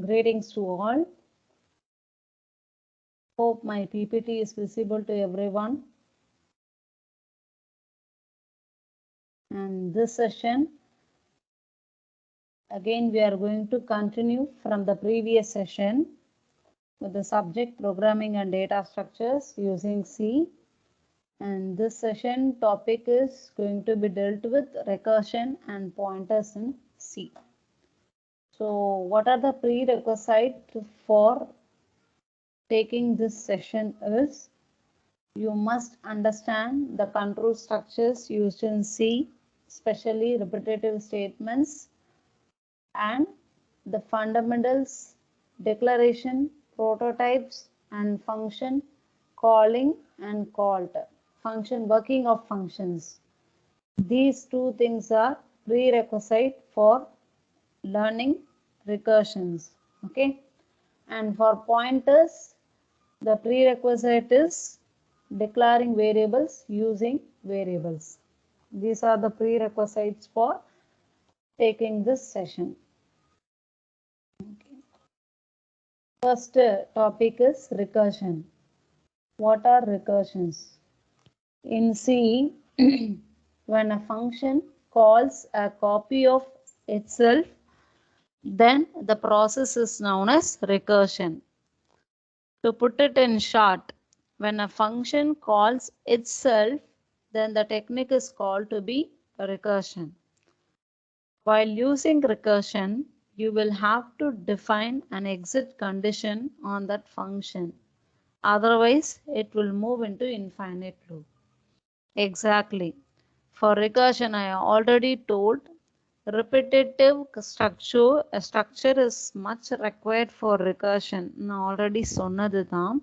Greetings to all. Hope my PPT is visible to everyone. And this session, again we are going to continue from the previous session with the subject programming and data structures using C. And this session topic is going to be dealt with recursion and pointers in C. So what are the prerequisites for taking this session is you must understand the control structures used in C, especially repetitive statements, and the fundamentals, declaration, prototypes, and function calling and called, function working of functions. These two things are prerequisite for learning recursions. Okay, and for pointers, the prerequisite is declaring variables using variables. These are the prerequisites for taking this session. Okay. First topic is recursion. What are recursions? In C, when a function calls a copy of itself, then the process is known as recursion. To put it in short, when a function calls itself, then the technique is called to be recursion. While using recursion, you will have to define an exit condition on that function. Otherwise, it will move into infinite loop. Exactly. For recursion, I already told repetitive structure, a structure is much required for recursion. நான் already சொன்னது தான்.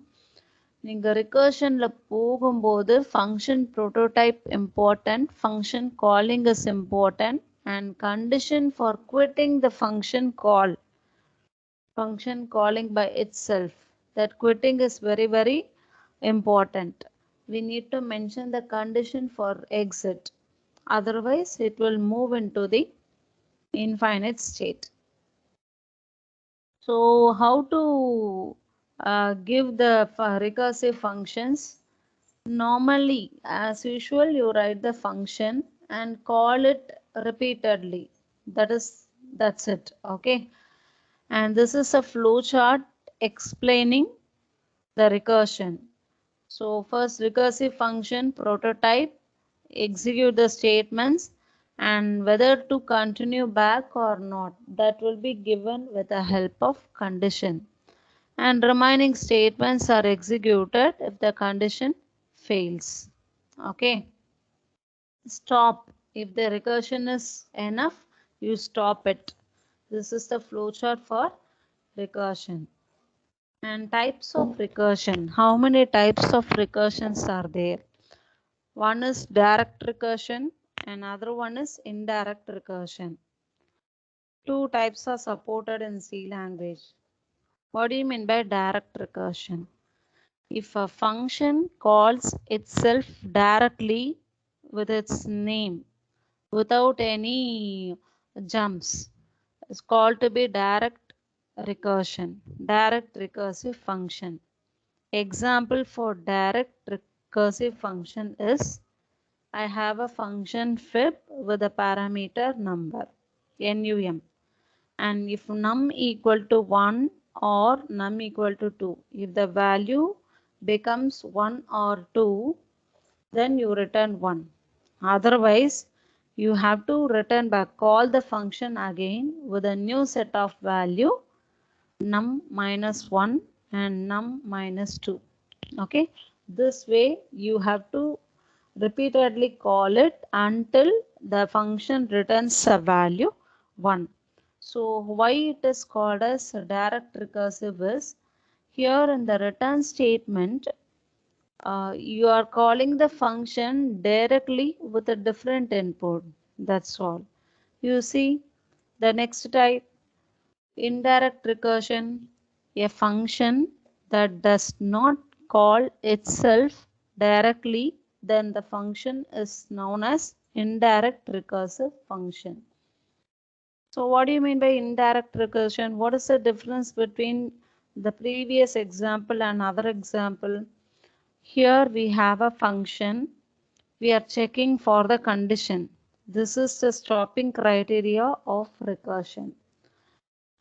நீங்க recursionல போகும்போது function prototype important, function calling is important, and condition for quitting the function calling by itself. That quitting is very important. We need to mention the condition for exit. Otherwise, it will move into the infinite state. So how to give the recursive functions? Normally, as usual, you write the function and call it repeatedly. That's it. Okay. And this is a flowchart explaining the recursion. So first recursive function prototype, execute the statements, and whether to continue back or not, that will be given with the help of condition. And remaining statements are executed if the condition fails. Okay. Stop. If the recursion is enough, you stop it. This is the flowchart for recursion. And types of recursion. How many types of recursions are there? One is direct recursion, another one is indirect recursion. Two types are supported in C language. What do you mean by direct recursion? If a function calls itself directly with its name without any jumps, it's called to be direct recursion, direct recursive function. Example for direct recursive function is I have a function fib with a parameter number num, and if num equal to 1 or num equal to 2, if the value becomes 1 or 2, then you return 1. Otherwise, you have to return back, call the function again with a new set of value num minus 1 and num minus 2. Okay, this way you have to repeatedly call it until the function returns a value 1. So why it is called as direct recursive is, here in the return statement, you are calling the function directly with a different input. That's all. You see the next type, indirect recursion, a function that does not call itself directly, then the function is known as indirect recursive function. So what do you mean by indirect recursion? What is the difference between the previous example and other example? Here we have a function. We are checking for the condition. This is the stopping criteria of recursion.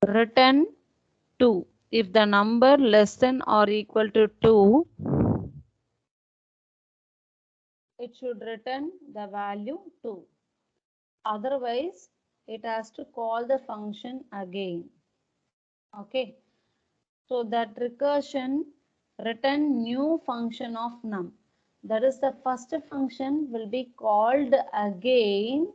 Return 2. If the number less than or equal to 2, it should return the value 2. Otherwise, it has to call the function again. Okay. So that recursion return new function of num. That is, the first function will be called again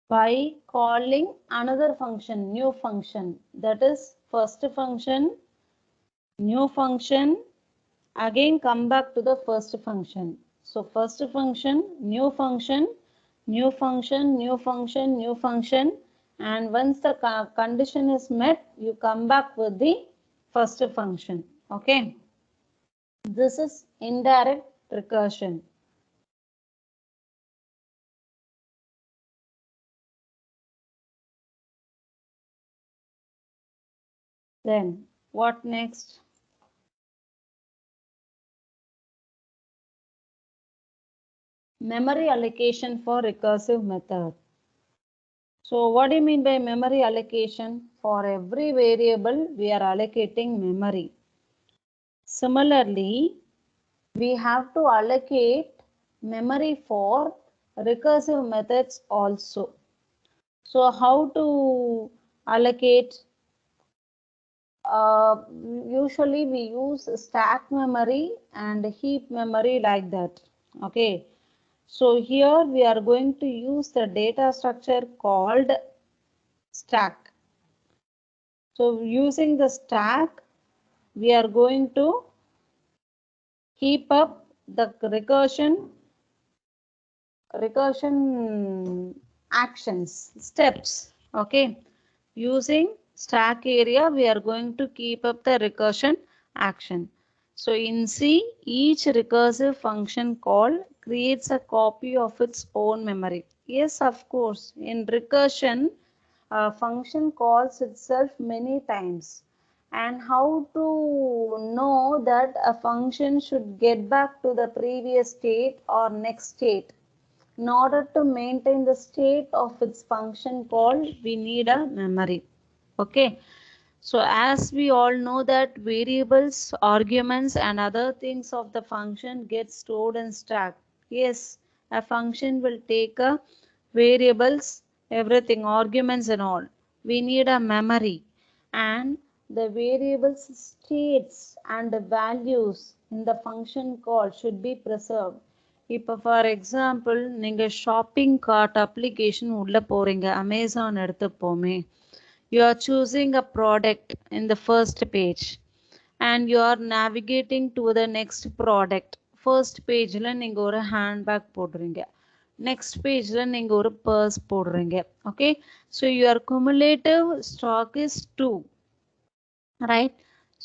by calling another function, new function. That is, first function, new function, again come back to the first function. So first function, new function, new function, new function, new function, and once the condition is met, you come back with the first function. Okay. This is indirect recursion. Then what next? Memory allocation for recursive method. So what do you mean by memory allocation? For every variable, we are allocating memory. Similarly, we have to allocate memory for recursive methods also. So how to allocate? Usually we use stack memory and heap memory like that. Okay. So here we are going to use the data structure called stack. So using the stack, we are going to keep up the recursion actions, steps. Okay. Using stack area, we are going to keep up the recursion action. So in C, each recursive function call creates a copy of its own memory. Yes, of course. In recursion, a function calls itself many times. And how to know that a function should get back to the previous state or next state? In order to maintain the state of its function call, we need a memory. Okay. So as we all know that variables, arguments and other things of the function get stored in stack. Yes, a function will take a variables, everything, arguments and all. We need a memory, and the variables states and the values in the function call should be preserved. இப்போ for example நீங்கள் shopping card application உள்ளே போகிறீங்க, Amazon எடுத்துப்போமே. You are choosing a product in the first page and you are navigating to the next product. First pageல நீங்க ஒரு handbag போடுறீங்க, next pageல நீங்க ஒரு purse போடுறீங்க. Okay, so your cumulative stock is 2, right?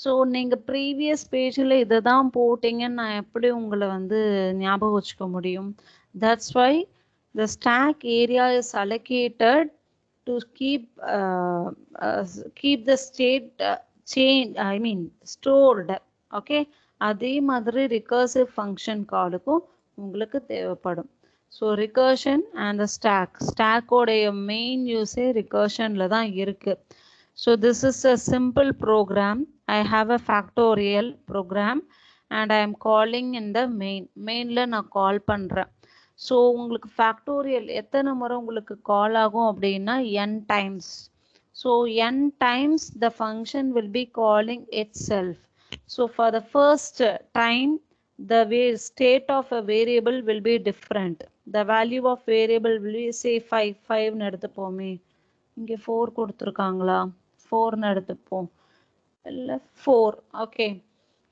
So நீங்கள் previous பேஜில் இதை தான் போட்டிங்கன்னு நான் எப்படி உங்களை வந்து ஞாபகம் வச்சுக்க முடியும்? That's why the stack area is allocated to keep the state stored. Okay, அதே மாதிரி recursive function காலுக்கும் உங்களுக்கு தேவைப்படும். So recursion and the stack உடைய மெயின் யூஸே recursionல தான் இருக்கு. So this is a simple program. I have a factorial program and I am calling in the mainல நான் கால் பண்றேன். ஸோ உங்களுக்கு ஃபேக்டோரியல் எத்தனை முறை உங்களுக்கு கால் ஆகும் அப்படின்னா n times. So n times the function will be calling itself. So for the first time, the state of a variable will be different. The value of variable will be say 5 னு எடுத்துப்போமே. இங்கே 4 கொடுத்துருக்காங்களா? 4னு எடுத்துப்போம். இல்லை 4. Okay,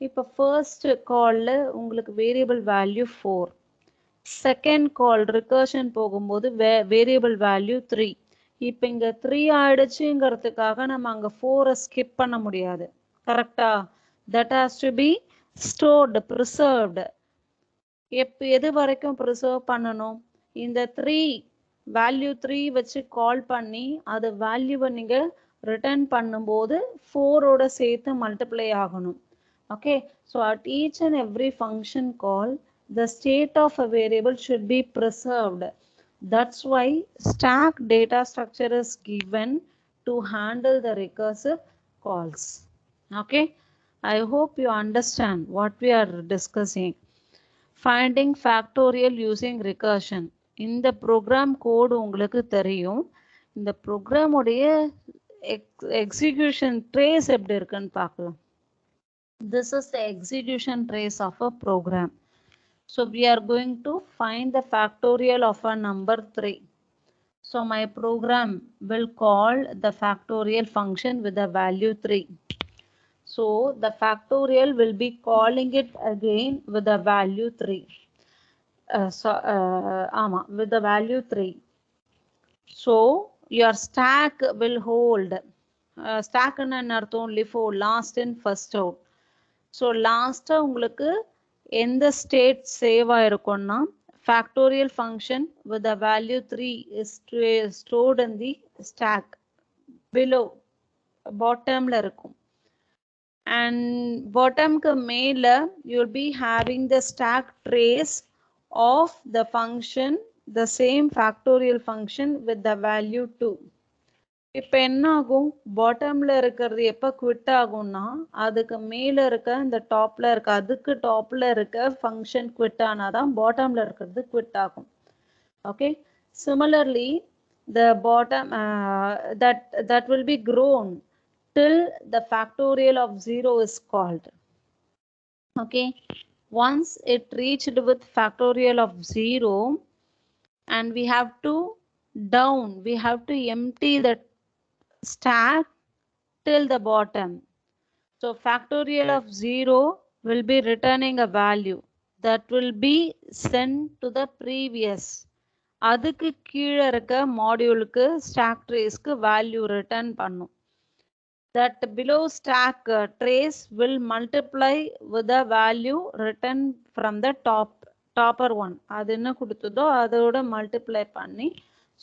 இப்போ first காலில் உங்களுக்கு variable value 4. Second call recursion போகும்போது variable value 3. இப்போ இங்கே 3 ஆயிடுச்சுங்கிறதுக்காக நம்ம அங்கே 4 ஸ்கிப் பண்ண முடியாது. கரெக்டா? That has to be stored, preserved. எது வரைக்கும் ப்ரிசர்வ் பண்ணணும்? இந்த 3 வேல்யூ 3 வச்சு கால் பண்ணி அது வேல்யூவை நீங்கள் ரிட்டர்ன் பண்ணும்போது 4ஓட சேர்த்து மல்டிப்ளை ஆகணும். Okay, so at each and every function call, the state of a variable should be preserved. That's why stack data structure is given to handle the recursive calls. Okay, I hope you understand what we are discussing. Finding factorial using recursion. இந்த program கோடு உங்களுக்கு தெரியும். இந்த program உடைய execution trace எப்படி இருக்குன்னு பார்க்கலாம். This is the execution trace of a program. So we are going to find the factorial of a number 3. So my program will call the factorial function with the value 3. So the factorial will be calling it again with the value 3. With the value 3. So your stack will hold. Stack and anarthon LIFO, last in first out. So லாஸ்ட்டாக உங்களுக்கு எந்த state save ஆயிருக்கும்னா factorial function with the value 3 is stored in the stack below பாட்டமில் இருக்கும். And பாட்டம்க்கு மேலே you'll be having the stack trace of the function the same factorial function with the value 2. இப்போ என்ன ஆகும், பாட்டமில் இருக்கிறது எப்போ குவிட் ஆகும்னா அதுக்கு மேலே இருக்க இந்த டாப்பில் இருக்க அதுக்கு டாப்பில் இருக்க ஃபங்க்ஷன் குவிட் ஆனால் தான் பாட்டமில் இருக்கிறது குவிட் ஆகும். Okay, similarly the bottom that will be grown till the factorial of 0 is called. Okay, once it reached with factorial of 0 and we have to empty the stack till the bottom. So factorial of 0 will be returning a value that will be sent to the previous. அதுக்கு கீழே இருக்க மாடியூலுக்கு stock ட்ரேஸ்க்கு value return பண்ணும். That below stack trace will multiply with the value written from the topper one. அது என்ன கொடுத்ததோ அதோட multiply பண்ணி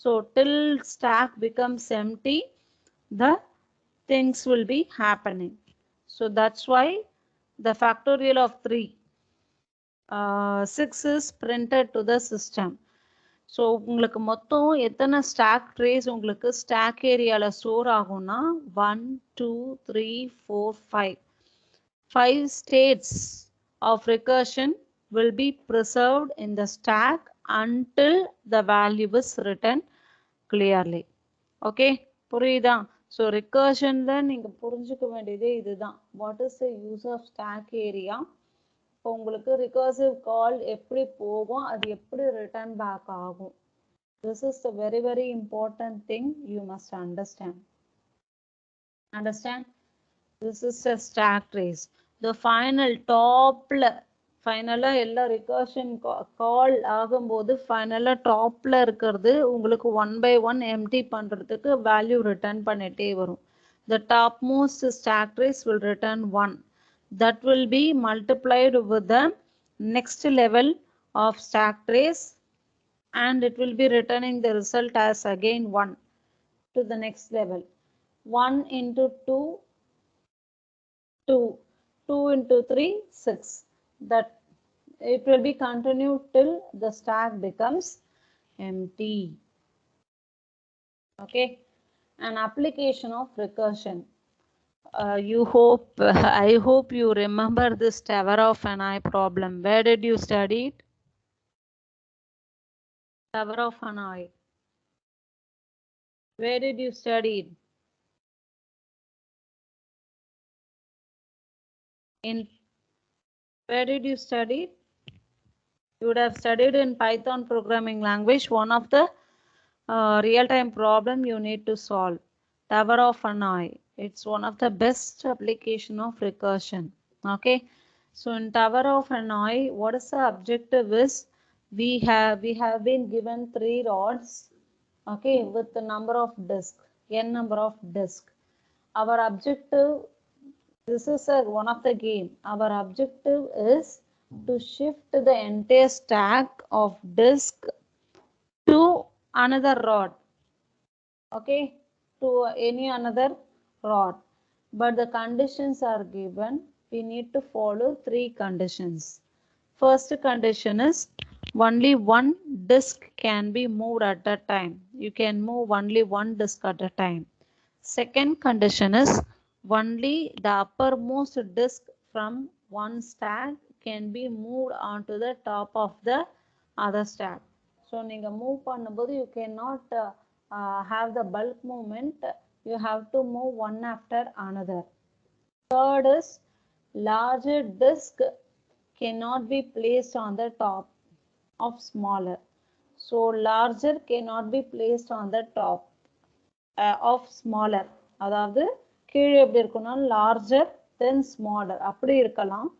so till stack becomes empty the things will be happening. So that's why the factorial of 3 6 is printed to the system. So உங்களுக்கு மொத்தம் எத்தனை stock trace உங்களுக்கு stock ஏரியாவில் store ஆகும்னா 1 2 3 4 5 states of recursion will be preserved in the stack until the value is written clearly. Okay, புரியுதா? So ரிகர்ஷனில் நீங்கள் புரிஞ்சுக்க வேண்டியதே இதுதான். What is the use of stack area, இப்போ உங்களுக்கு ரிகர்சிவ் கால் எப்படி போகும், அது எப்படி ரிட்டர்ன் பேக் ஆகும். This is the very very important thing you must understand. This is a stack trace. The final டாப்பில் ஃபைனலாக எல்லா ரிகர்ஷன் கால் ஆகும்போது ஃபைனலாக டாப்பில் இருக்கிறது உங்களுக்கு 1 by 1 எம்டி பண்ணுறதுக்கு வேல்யூ ரிட்டர்ன் பண்ணிகிட்டே வரும். The top most stock trace will return 1. That will be multiplied with the next level of stack trace and it will be returning the result as again 1 to the next level. 1 into 2, 2, 2 into 3, 6. That it will be continued till the stack becomes empty. Okay, an application of recursion. I hope you remember this tower of an eye problem. Where did you study it? Tower of an eye. Where did you study it? Where did you study it? You would have studied in Python programming language. One of the real-time problem you need to solve. Tower of an eye. It's one of the best application of recursion. Okay, so in tower of an eye, what is the objective is we have been given 3 rods, okay, with the number of disk, n number of disk. Our objective, this is one of the game. Our objective is to shift the entire stack of disk to another rod, okay, to any another rod. But the conditions are given. We need to follow 3 conditions. First condition is only one disk can be moved at a time. You can move only one disk at a time. Second condition is only the uppermost disk from one stack can be moved onto the top of the other stack. So நீங்க move பண்ணும்போது you cannot have the bulk movement. You have to move one after another. Third is larger disk cannot be placed on the top of smaller. So larger cannot be placed on the top of smaller. அதாவது கீழே எப்படி இருக்குன்னா larger then smaller அப்படி இருக்கலாம்.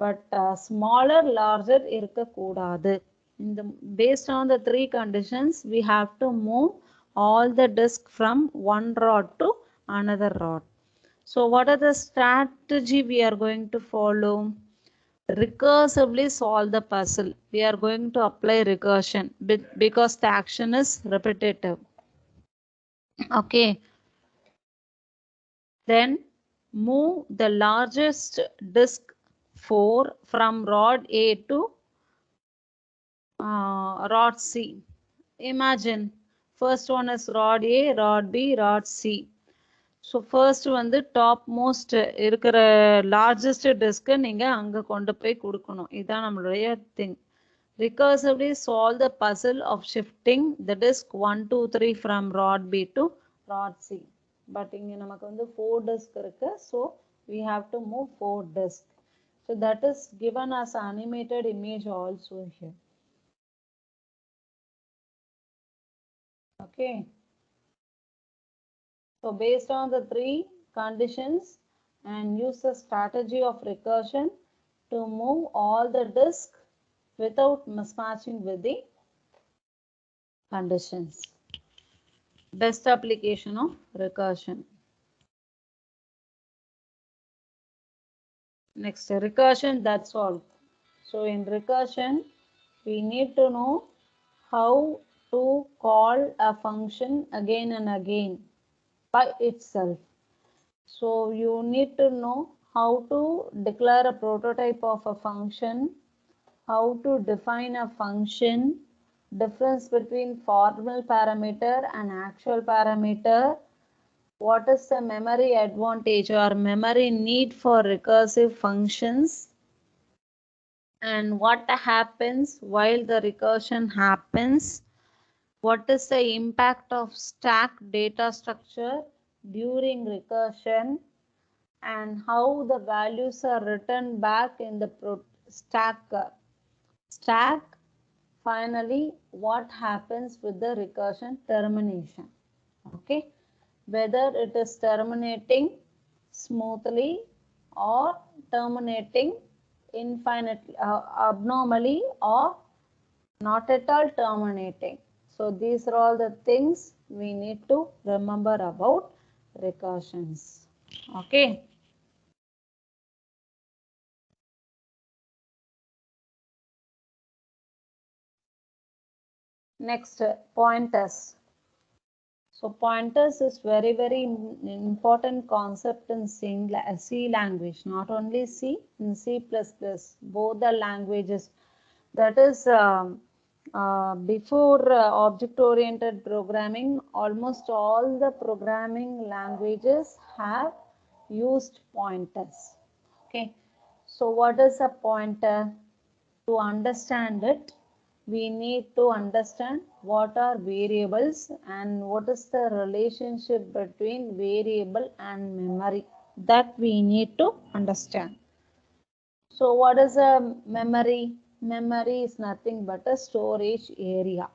But smaller larger இருக்கக்கூடாது. Based on the 3 conditions, we have to move all the disk from one rod to another rod. So what are the strategy we are going to follow? Recursively solve the puzzle. We are going to apply recursion because the action is repetitive. Okay. Then move the largest disk 4 from rod A to rod C. Imagine first one is rod A, rod B, rod C. So first வந்து top most இருக்கிற largest disk நீங்க அங்க கொண்டு போய் கொடுக்கணும். இதான் நம்மளுடைய thing. Recursively solve the puzzle of shifting the disk 1, 2, 3 from rod B to rod C. But இங்க நமக்கு வந்து 4 disk இருக்கு. So we have to move 4 disk. So that is given as animated image also here. Okay. So based on the 3 conditions and use the strategy of recursion to move all the disk without mismatching with the conditions. Best application of recursion. Next, recursion, that's all. So in recursion, we need to know how to call a function again and again by itself. So you need to know how to declare a prototype of a function, how to define a function, difference between formal parameter and actual parameter, what is the memory advantage or memory need for recursive functions, and what happens while the recursion happens, what is the impact of stack data structure during recursion, and how the values are returned back in the stack. Finally, what happens with the recursion termination. Okay, whether it is terminating smoothly or terminating infinitely, abnormally, or not at all terminating. So these are all the things we need to remember about recursions. Okay. Next, pointers. So pointers is very important concept in C language, not only C, in C++, both the languages. That is before object-oriented programming, almost all the programming languages have used pointers. Okay, so what is a pointer? To understand it, we need to understand what are variables and what is the relationship between variable and memory. That we need to understand. So what is a memory? Memory is nothing but a storage area.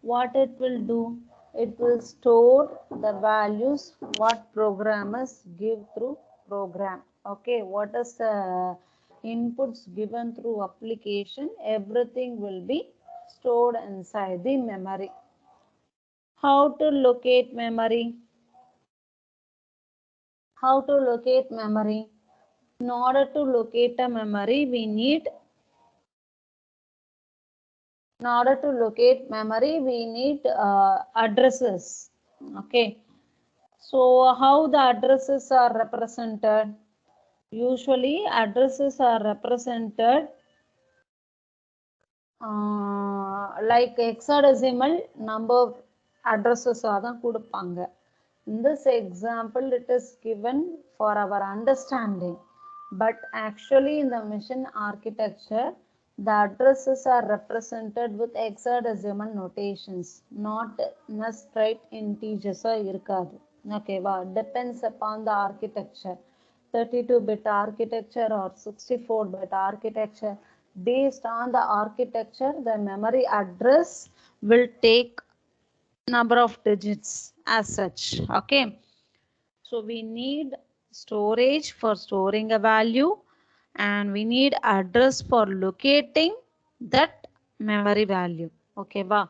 What it will do? It will store the values what programmers give through program. Okay, what is the inputs given through application? Everything will be stored inside the memory. How to locate memory? How to locate memory? In order to locate a memory, we need In order to locate memory, we need addresses. Okay. So how the addresses are represented? Usually addresses are represented like hexadecimal number addresses are தான் கொடுப்பாங்க. In this example, it is given for our understanding. But actually in the machine architecture, the addresses are represented with hexadecimal notations, not straight integers இருக்காது. Okay, depends upon the architecture. 32-bit architecture or 64-bit architecture. Based on the architecture, the memory address will take number of digits as such. Okay, so we need storage for storing a value, and we need address for locating that memory value. Okay, wow.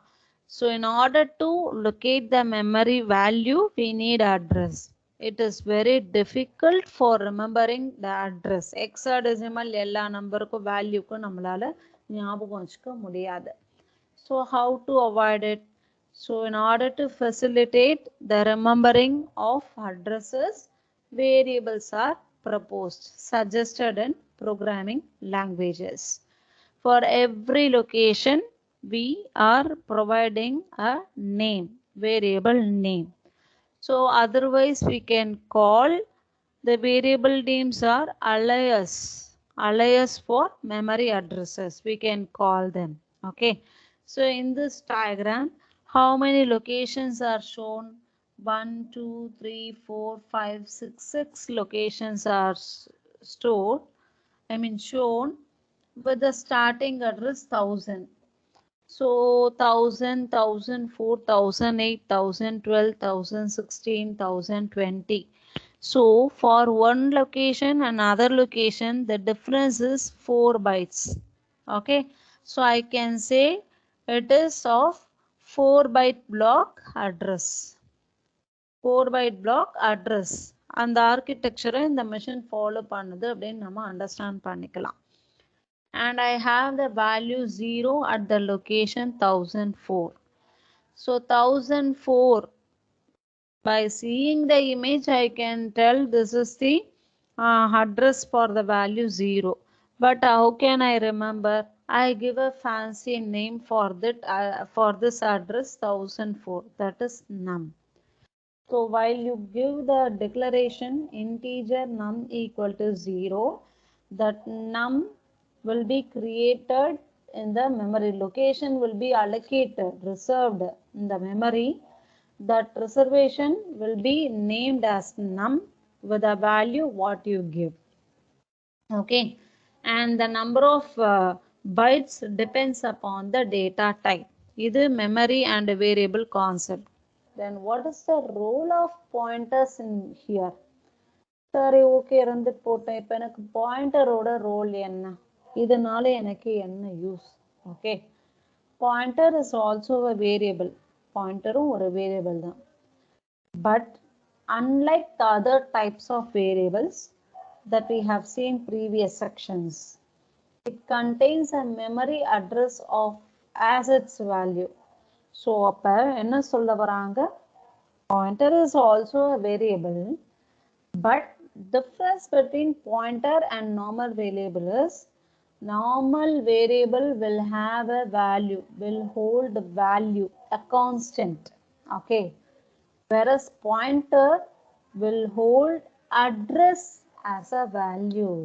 So in order to locate the memory value, we need address. It is very difficult for remembering the address. Hexadecimal எல்லா நம்பருக்கும் வேல்யூக்கும் நம்மளால ஞாபகம் வச்சுக்க முடியாது. So how to avoid it? So in order to facilitate the remembering of addresses, variables are proposed, suggested in programming languages. For every location, we are providing a name, variable name. So otherwise we can call the variable names are alias for memory addresses. We can call them. Okay. So in this diagram, how many locations are shown? 1, 2, 3, 4, 5, 6. 6 locations are stored. Shown with the starting address 1000. So 1000, 1004, 1008, 1012, 1016, 1020. So for one location and another location, the difference is 4 bytes. Okay. So I can say it is of 4 byte block address. 4 byte block address. அந்த ஆர்கிடெக்சரை இந்த machine follow பண்ணுது அப்படின்னு நம்ம understand பண்ணிக்கலாம். And I have the value 0 at the location 1004. So 1004, by seeing the image, I can tell this is the address for the value 0. But how can I remember? I give a fancy name for that for this address 1004, that is num. So while you give the declaration integer num equal to 0, that num will be created in the memory. Location will be allocated, reserved in the memory. That reservation will be named as num with the value what you give. Okay, and the number of bytes depends upon the data type. This is memory and variable concept. Then what is the role of pointers in here? சரி, okay இருந்துட்டு போட்டேன். இப்போ எனக்கு பாயிண்டரோட role என்ன, இதனால எனக்கு என்ன use? Okay, pointer is also a variable. பாயிண்டரும் ஒரு வேரியபிள் தான். But unlike the other types of variables that we have seen previous sections, it contains a memory address of as its value. So அப்ப என்ன சொல்ல வராங்க? Pointer is also a variable, but difference between pointer and normal variable is normal variable will have a value, will hold value, a constant. Okay, whereas pointer will hold address as a value,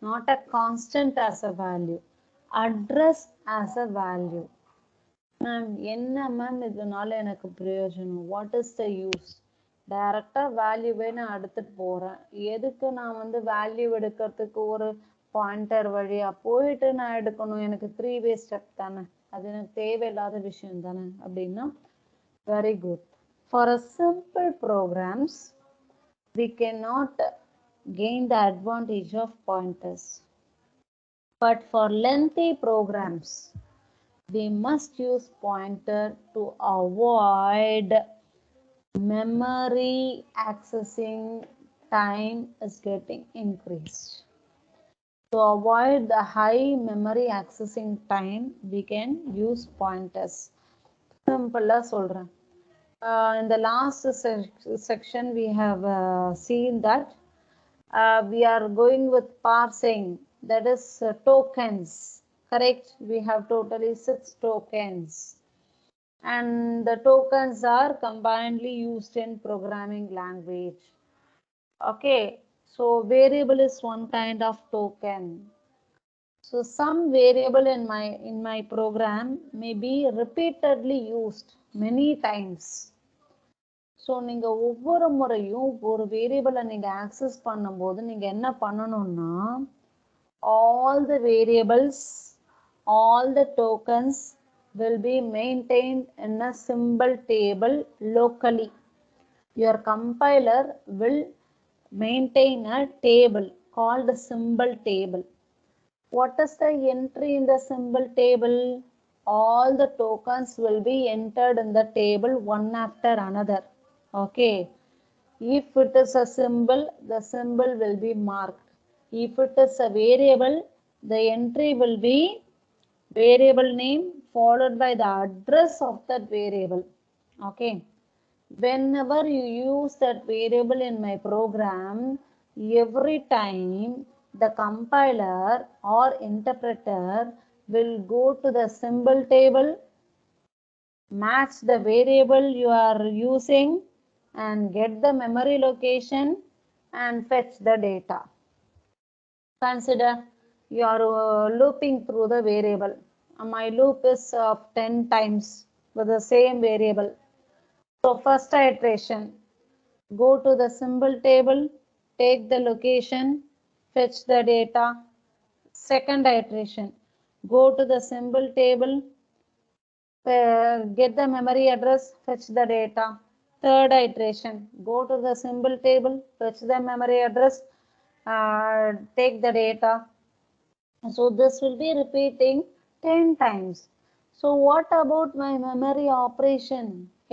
not a constant as a value, address as a value. Ma'am என்ன ma'am இதனால எனக்கு பிரயோஜனம்? What is the use? டைரக்டாக வேல்யூவே நான் எடுத்துகிட்டு போகிறேன். எதுக்கு நான் வேல்யூ எடுக்கிறதுக்கு ஒரு பாயிண்டர் வழியாக போயிட்டு நான் எடுக்கணும்? எனக்கு 3-way ஸ்டெப் தானே, அது எனக்கு தேவையில்லாத விஷயம் தானே அப்படின்னா, very good. For a simple programs we cannot gain the advantage of pointers. But for lengthy programs, we must use pointer to avoid memory accessing time is getting increased. To avoid the high memory accessing time, we can use pointers. Simple சொல்றேன். In the last section, we have seen that we are going with parsing, that is tokens, correct? We have totally 6 tokens, and the tokens are combinedly used in programming language. Okay, so variable is one kind of token. So some variable in my program may be repeatedly used many times. So நீங்கள் ஒவ்வொரு முறையும் ஒரு வேரியபிளை நீங்கள் access பண்ணும்போது நீங்கள் என்ன பண்ணணும்னா, all the variables, all the tokens will be maintained in a symbol table locally. Your compiler will maintain a table called a symbol table. What is the entry in the symbol table? All the tokens will be entered in the table one after another. Okay. If it is a symbol, the symbol will be marked. If it is a variable, the entry will be variable name followed by the address of that variable. Okay. Whenever you use that variable in my program, every time the compiler or interpreter will go to the symbol table, match the variable you are using, and get the memory location and fetch the data. Consider you are looping through the variable. My loop is of 10 times with the same variable. So first iteration, go to the symbol table, take the location, fetch the data. Second iteration, go to the symbol table, get the memory address, fetch the data. Third iteration, go to the symbol table, fetch the memory address, take the data. So this will be repeating 10 times. So what about my memory operation?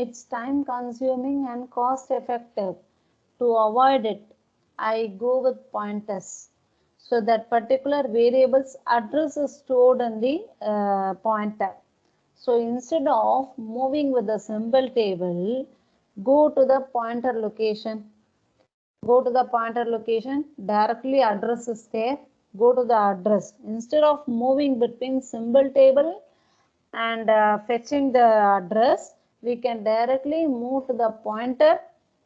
It's time consuming and cost effective. To avoid it, I go with pointers. So that particular variable's address is stored in the pointer. So instead of moving with the symbol table, go to the pointer location. Go to the pointer location, directly address is there. Go to the address. Instead of moving between symbol table and fetching the address, we can directly move to the pointer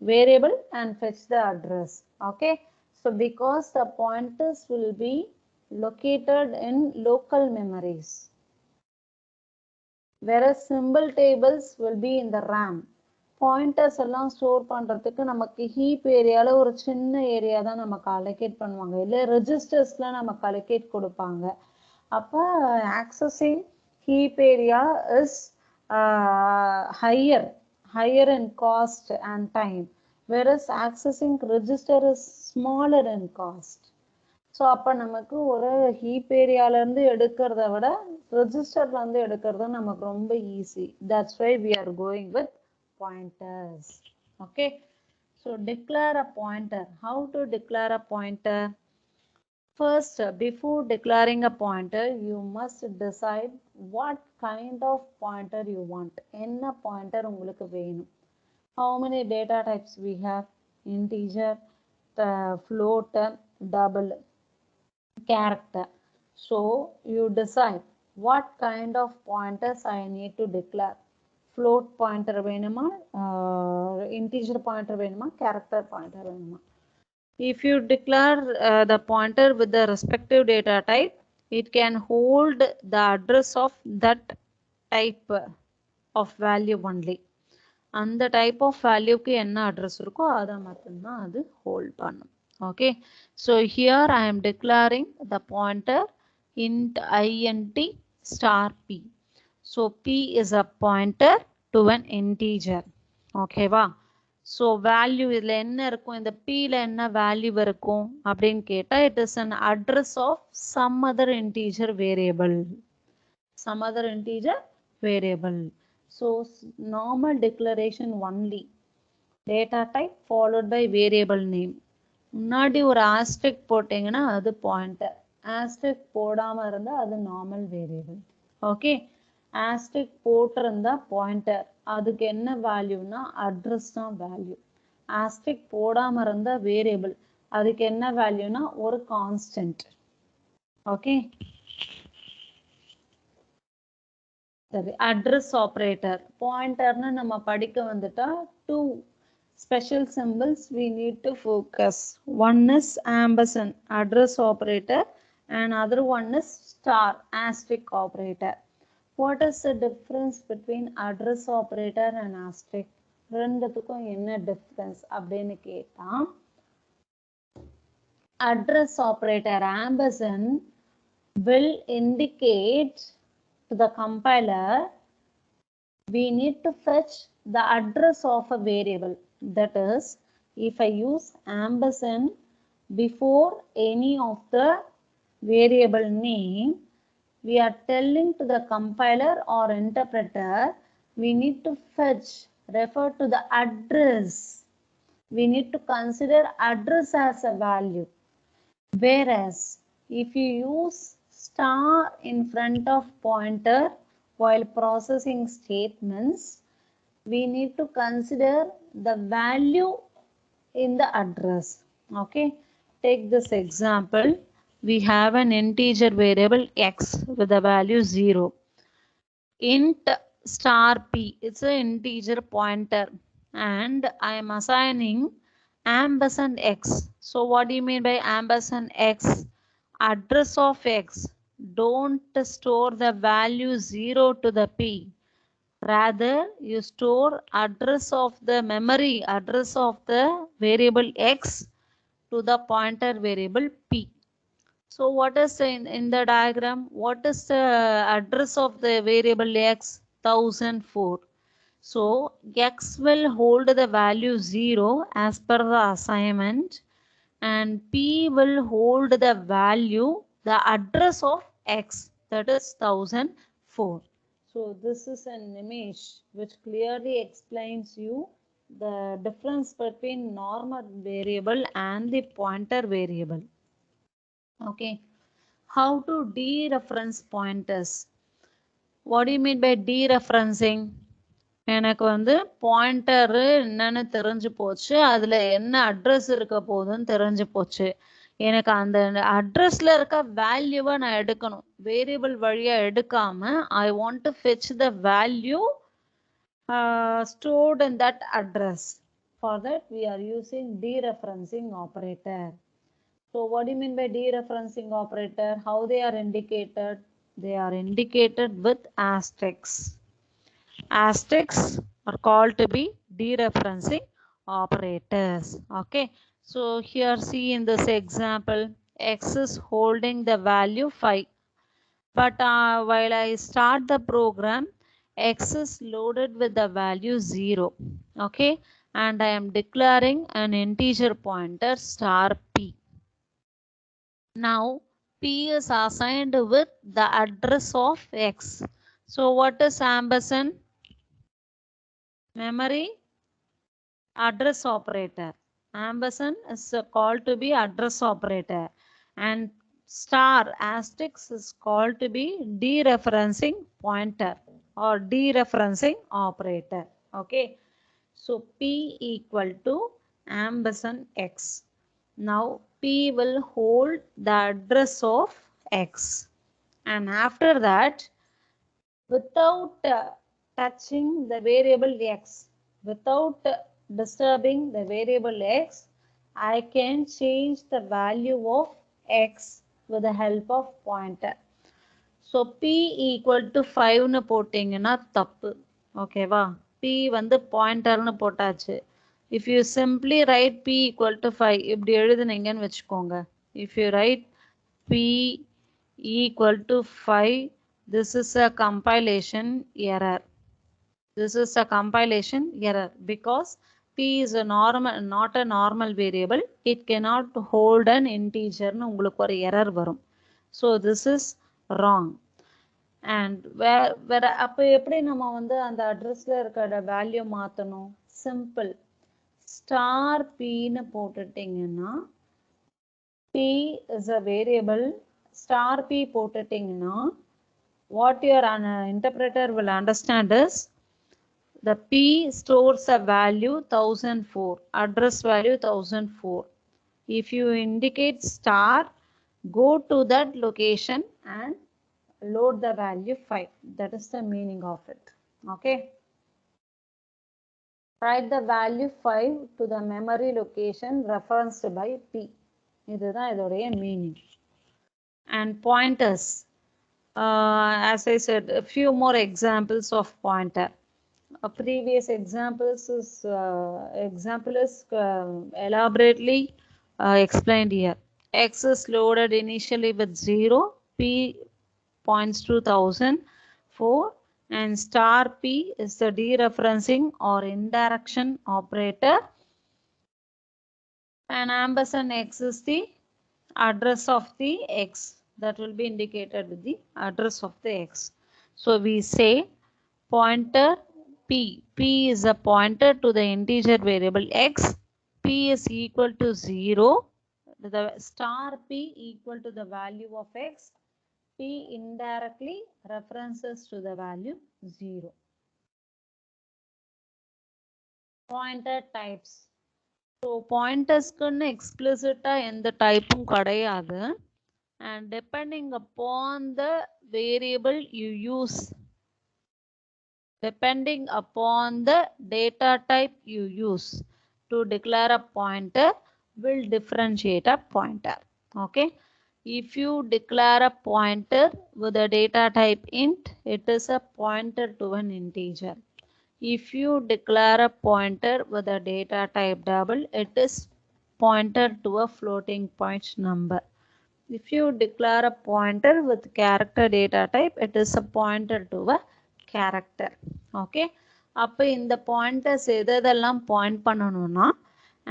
variable and fetch the address. Okay. So because the pointers will be located in local memories, whereas symbol tables will be in the RAM. Pointers எல்லாம் store பண்ணுறதுக்கு நமக்கு heap ஏரியாவில் ஒரு சின்ன area தான் நமக்கு allocate பண்ணுவாங்க, இல்லை ரெஜிஸ்டர்ஸில் நமக்கு அலோகேட் கொடுப்பாங்க. அப்போ accessing heap area is higher in cost and time, whereas accessing register is smaller in cost. So அப்போ நமக்கு ஒரு ஹீப் ஏரியாவிலேருந்து எடுக்கிறத விட ரெஜிஸ்டர்லேருந்து எடுக்கிறது நமக்கு ரொம்ப easy. That's why we are going with pointers. Okay, so declare a pointer. How to declare a pointer? First, before declaring a pointer, you must decide what kind of pointer you want. Enna pointer ungalku venum. How many data types we have? Integer, float, double, character. So you decide what kind of pointers I need to declare. Float pointer venuma, integer pointer venuma, character pointer venuma. If you declare the pointer with the respective data type, it can hold the address of that type of value only. And the type of value ku enna address irukko adha mattumna adu hold pannum. Okay, so here I am declaring the pointer int int star p. So p is a pointer to an integer. Okay va? So value இதில் என்ன இருக்கும், இந்த pல என்ன value இருக்கும் அப்படின்னு கேட்டால், it is an address of some other integer variable. Some other integer variable. So normal declaration only. Data type followed by variable name. முன்னாடி ஒரு asterisk போட்டீங்கன்னா அது pointer. asterisk போடாம இருந்தா அது normal variable. Okay, asterisk போட்டிருந்தா pointer, அதுக்கு என்ன வேல்யூனா அட்ரஸ் தான் வேல்யூ. asterisk போடாம இருந்தா வேரியபிள், அதுக்கு என்ன வேல்யூனா ஒரு கான்ஸ்டன்ட். ஓகே, சரி. அட்ரஸ் ஆப்ரேட்டர் பாயிண்டர்னு நம்ம படிக்க வந்துட்டா two special symbols we need to focus. One is ampersand address operator and other one is star asterisk operator. What is the difference between address operator and asterisk? ரெண்டுத்துக்கும் என்ன difference அப்படின்னு கேட்டா, address operator ampersand will indicate to the compiler we need to fetch the address of a variable. That is, if I use ampersand before any of the variable name, we are telling to the compiler or interpreter we need to fetch, refer to the address. We need to consider address as a value. Whereas if you use star in front of pointer while processing statements, we need to consider the value in the address. Okay, take this example. We have an integer variable x with the value 0. Int star p, it's an integer pointer, and I am assigning ampersand x. So what do you mean by ampersand x? Address of x. Don't store the value 0 to the p. Rather, you store address of the memory, address of the variable x to the pointer variable p. So what is in the diagram? What is the address of the variable x? 1004. So x will hold the value 0 as per the assignment, and p will hold the value, the address of x, that is 1004. So this is an image which clearly explains you the difference between normal variable and the pointer variable. Okay, how to dereference pointers? What do you mean by dereferencing? எனக்கு வந்து pointer என்னன்னு தெரிஞ்சு போச்சு, அதுல என்ன address இருக்க போகுதுன்னு தெரிஞ்சு போச்சு. எனக்கு அந்த அட்ரஸ்ல இருக்க வேல்யூவை நான் எடுக்கணும், வேரியபிள் வழியா எடுக்காம I want to fetch the value stored in that address. For that we are using dereferencing operator. So what do you mean by dereferencing operator? How they are indicated? They are indicated with asterisks. Asterisks are called to be dereferencing operators. Okay, so here see in this example, x is holding the value 5, but while I start the program, x is loaded with the value 0. Okay, and I am declaring an integer pointer star p. Now p is assigned with the address of x. So what is ampersand? Memory address operator. Ampersand is called to be address operator, and star asterisk is called to be dereferencing pointer or dereferencing operator. Okay, so p equal to ampersand x. Now p will hold the address of x, and after that, without touching the variable x, without disturbing the variable x, I can change the value of x with the help of pointer. So p equal to 5 னு போட்டிங்கன்னா தப்பு. ஓகேவா, p வந்து பாயிண்டர்னு போட்டாச்சு. If you simply write p equal to 5 இப்படி எழுதுனீங்கன்னு வச்சுக்கோங்க, if you write p equal to 5, this is a compilation error. This is a compilation error because p is a normal, not a normal variable. It cannot hold an integer னு உங்களுக்கு ஒரு error வரும். So this is wrong. And where அப்போ எப்படி நம்ம வந்து அந்த அட்ரஸ்ல இருக்கிற வேல்யூ மாற்றணும்? சிம்பிள், ஸ்டார் p னு போட்டுட்டிங்கன்னா p is a variable, star p போட்டுட்டீங்கன்னா what your interpreter will understand is the p stores a value 1004, address value 1004. If you indicate star, go to that location and load the value 5. That is the meaning of it. Okay. Write the value 5 to the memory location referenced by p. இதுதான் இதோடைய meaning. And pointers. As I said, a few more examples of pointer. Previous example is elaborately explained here. X is loaded initially with 0, p points to 1004, and star p is the dereferencing or indirection operator, and ampersand x is the address of the x that will be indicated with the address of the x. So we say pointer p is a pointer to the integer variable x, p is equal to 0, the star p equal to the value of x, p indirectly references to the value 0. Pointer types. So pointersக்குன்னு explicit எந்த டைப்பும் கிடையாது, and depending upon the variable you use, depending upon the data type you use to declare a pointer will differentiate a pointer. Okay, if you declare a pointer with a data type int, it is a pointer to an integer. If you declare a pointer with a data type double, it is pointer to a floating point number. If you declare a pointer with character data type, it is a pointer to a character. Okay, அப்போ இந்த pointers எதெல்லாம் point பண்ணணும்னா,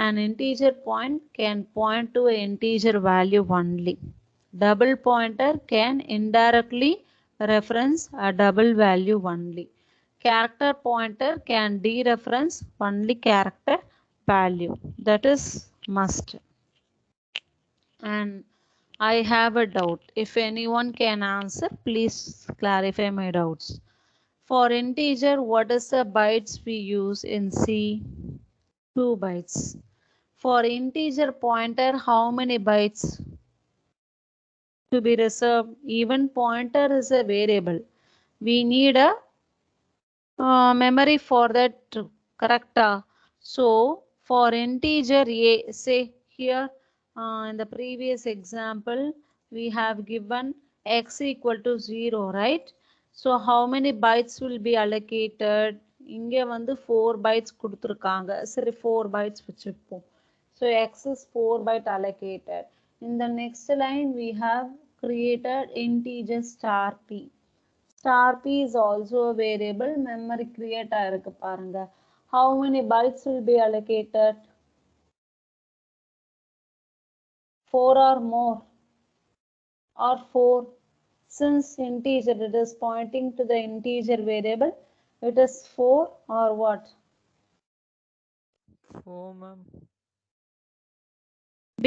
an integer point can point to an integer value only. Double pointer can indirectly reference a double value only. Character pointer can dereference only character value. That is must. And I have a doubt. If anyone can answer, please clarify my doubts. For integer, what is the bytes we use in C? 2 bytes. For integer pointer, how many bytes to be reserved? Even pointer is a variable. We need a memory for that, correct? So for integer a, say here in the previous example we have given x equal to 0, right? So how many bytes will be allocated? இங்க வந்து 4 bytes கொடுத்திருக்காங்க, சரி 4 bytes வச்சுப்போம். So x is 4 byte allocated. In the next line we have created integer star p. Star p is also a variable. Memory create ஆயிருக்கு பாருங்க. How many bytes will be allocated? 4 or more, or 4? Since integer, it is pointing to the integer variable, it is 4 or what? 4, ma'am.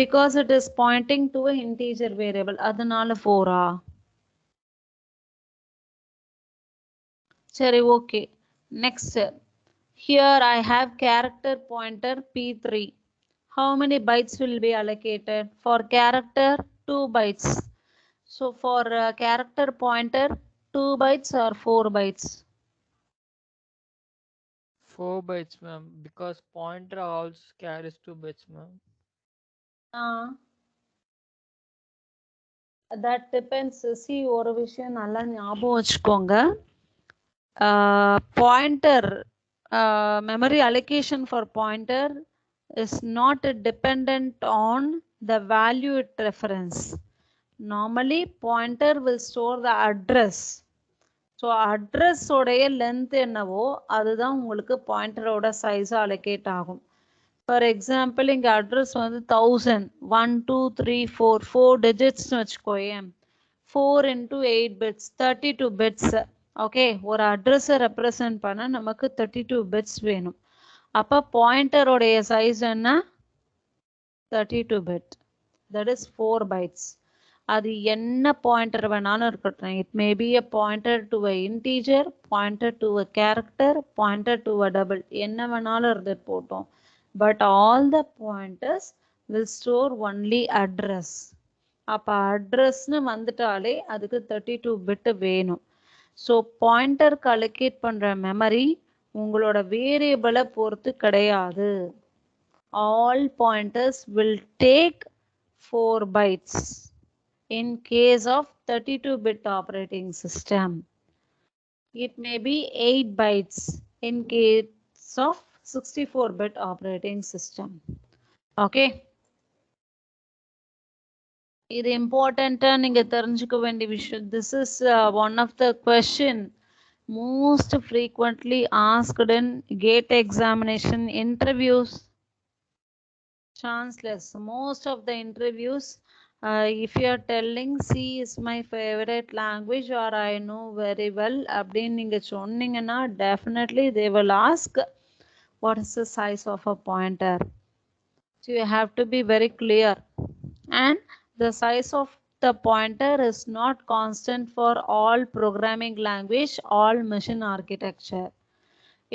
Because it is pointing to an integer variable, அதனால 4 சரி, okay. Next, here I have character pointer p3. How many bytes will be allocated? For character, 2 bytes. So for character pointer, 2 bytes or 4 bytes? 4 bytes, ma'am, because pointer also carries 2 bytes, ma'am. That depends. See, ஒரு விஷயம் நல்லா ஞாபகம் வச்சுக்கோங்க. Pointer, memory allocation for pointer is not dependent on the value it reference. Normally pointer will store the address. So address உடைய length என்னவோ அதுதான் உங்களுக்கு pointer ஓட size allocate ஆகும். For example, இங்க address வந்து 1000, 1 2 3 4 4 digits வச்சுக்கோயேன். 4 into 8 bits, 32 bits. ஓகே, ஒரு address represent பண்ண நமக்கு 32 bits வேணும். அப்ப pointer உடைய size என்ன? 32 bit. That is 4 bytes. அது என்ன பாயிண்டர் வேணாலும் இருக்கட்டும். It may be a pointer to a integer, pointer to a character, pointer to a double, என்ன வேணாலும் இருந்துட்டு போட்டோம். But all the pointers will store only address. அப்போ அட்ரஸ்னு வந்துட்டாலே அதுக்கு 32 பிட் வேணும். ஸோ பாயிண்டருக்கு அலோகேட் பண்ணுற மெமரி உங்களோட வேரியபிளை பொறுத்து கிடையாது. All pointers will take 4 bytes in case of 32-bit operating system. It may be 8 bytes in case of 64-bit operating system. Okay. இது இம்பார்ட்டண்ட்டாக நீங்கள் தெரிஞ்சுக்க வேண்டிய விஷயம். This is one of the question most frequently asked in gate examination interviews. Chanceless. Most of the interviews, if you are telling C is my favorite language or I know very well அப்படின்னு நீங்கள் சொன்னீங்கன்னா definitely they will ask what is the size of a pointer. So you have to be very clear. And the size of the pointer is not constant for all programming language, all machine architecture.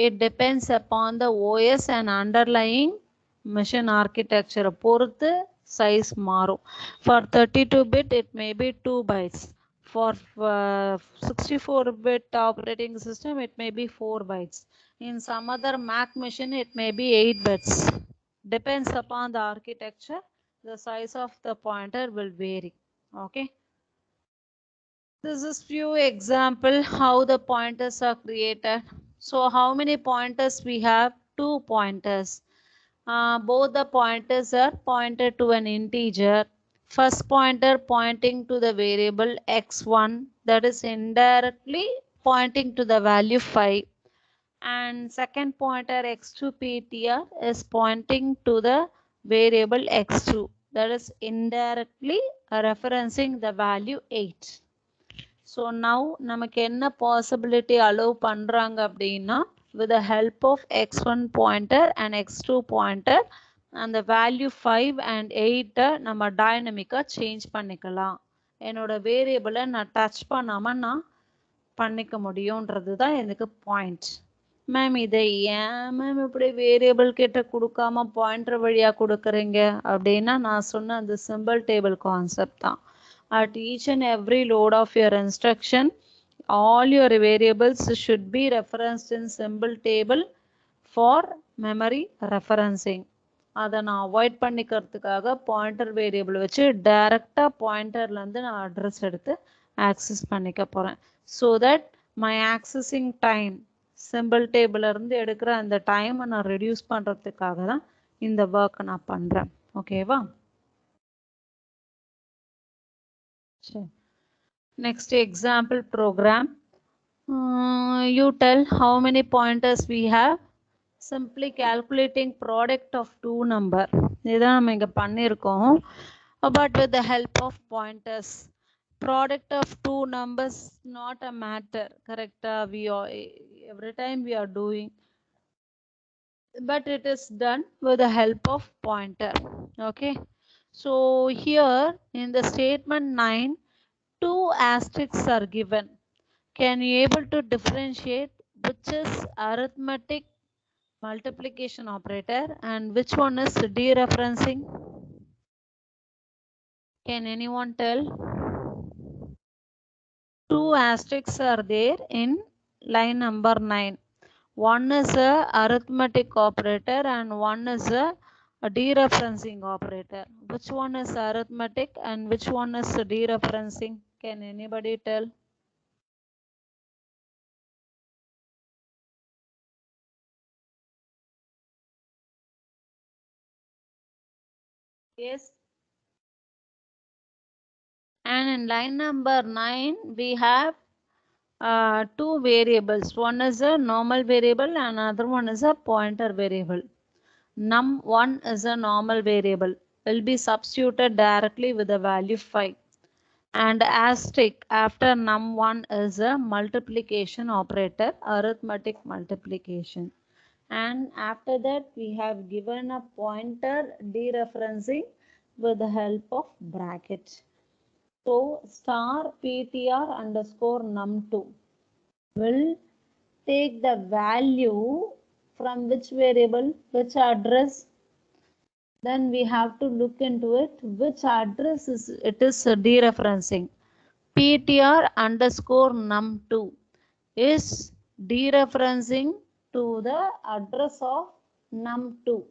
It depends upon the OS and underlying machine architecture பொறுத்து size மாறும். For 32-bit it may be 2 bytes. For 64-bit operating system it may be 4 bytes. In some other Mac machine it may be 8 bits. Depends upon the architecture, the size of the pointer will vary. Okay. This is few example how the pointers are created. So how many pointers we have? 2 pointers. Both the pointers are pointed to an integer. First pointer pointing to the variable x1, that is indirectly pointing to the value 5. And second pointer x2 ptr is pointing to the variable x2, that is indirectly referencing the value 8. So now நமக்கு என்ன possibility allow பண்ணுறாங்க அப்படின்னா with the help of x1 pointer and x2 pointer அந்த value 5 and 8 நம்ம டைனமிக்காக change பண்ணிக்கலாம். என்னோட வேரியபிளை நான் touch பண்ணாமல் நான் பண்ணிக்க முடியுன்றது தான் எனக்கு பாயிண்ட். மேம் இதை ஏன் மேம் இப்படி வேரியபிள் கிட்ட கொடுக்காம பாயிண்டர் வழியாக கொடுக்குறீங்க அப்படின்னா நான் சொன்ன அந்த சிம்பிள் டேபிள் கான்செப்ட் தான். At each and every load of your instruction, all your variables should be referenced in symbol table for memory referencing. அதை நான் அவாய்ட் பண்ணிக்கிறதுக்காக பாயிண்டர் வேரியபிள் வச்சு டைரெக்டாக பாயிண்டர்லேருந்து நான் அட்ரஸ் எடுத்து ஆக்சஸ் பண்ணிக்க போகிறேன். So that my accessing time simple டேபிளிலேருந்து எடுக்கிற அந்த டைமை நான் ரெடியூஸ் பண்ணுறதுக்காக தான் இந்த ஒர்க்கை நான் பண்ணுறேன். ஓகேவா? சரி. Next example program. You tell how many pointers we have. Simply calculating product of two number. இதான் நம்ம இங்க பண்ணிருக்கோம். But with the help of pointers. Product of two numbers not a matter. Correct? We are every time we are doing. But it is done with the help of pointer. Okay. So here in the statement 9, 2 asterisks are given. Can you able to differentiate which is arithmetic multiplication operator and which one is dereferencing? Can anyone tell? 2 asterisks are there in line number 9. One is a arithmetic operator and one is a dereferencing operator. Which one is arithmetic and which one is dereferencing? Can anybody tell? Yes. And in line number 9 we have two variables. One is a normal variable and another one is a pointer variable. Num1 is a normal variable, will be substituted directly with the value 5. And asterisk after num1 is a multiplication operator, arithmetic multiplication. And after that we have given a pointer dereferencing with the help of bracket. So star ptr underscore num2 will take the value from which variable, which address. Then we have to look into it, which address is it is dereferencing. ptr underscore num2 is dereferencing to the address of num2.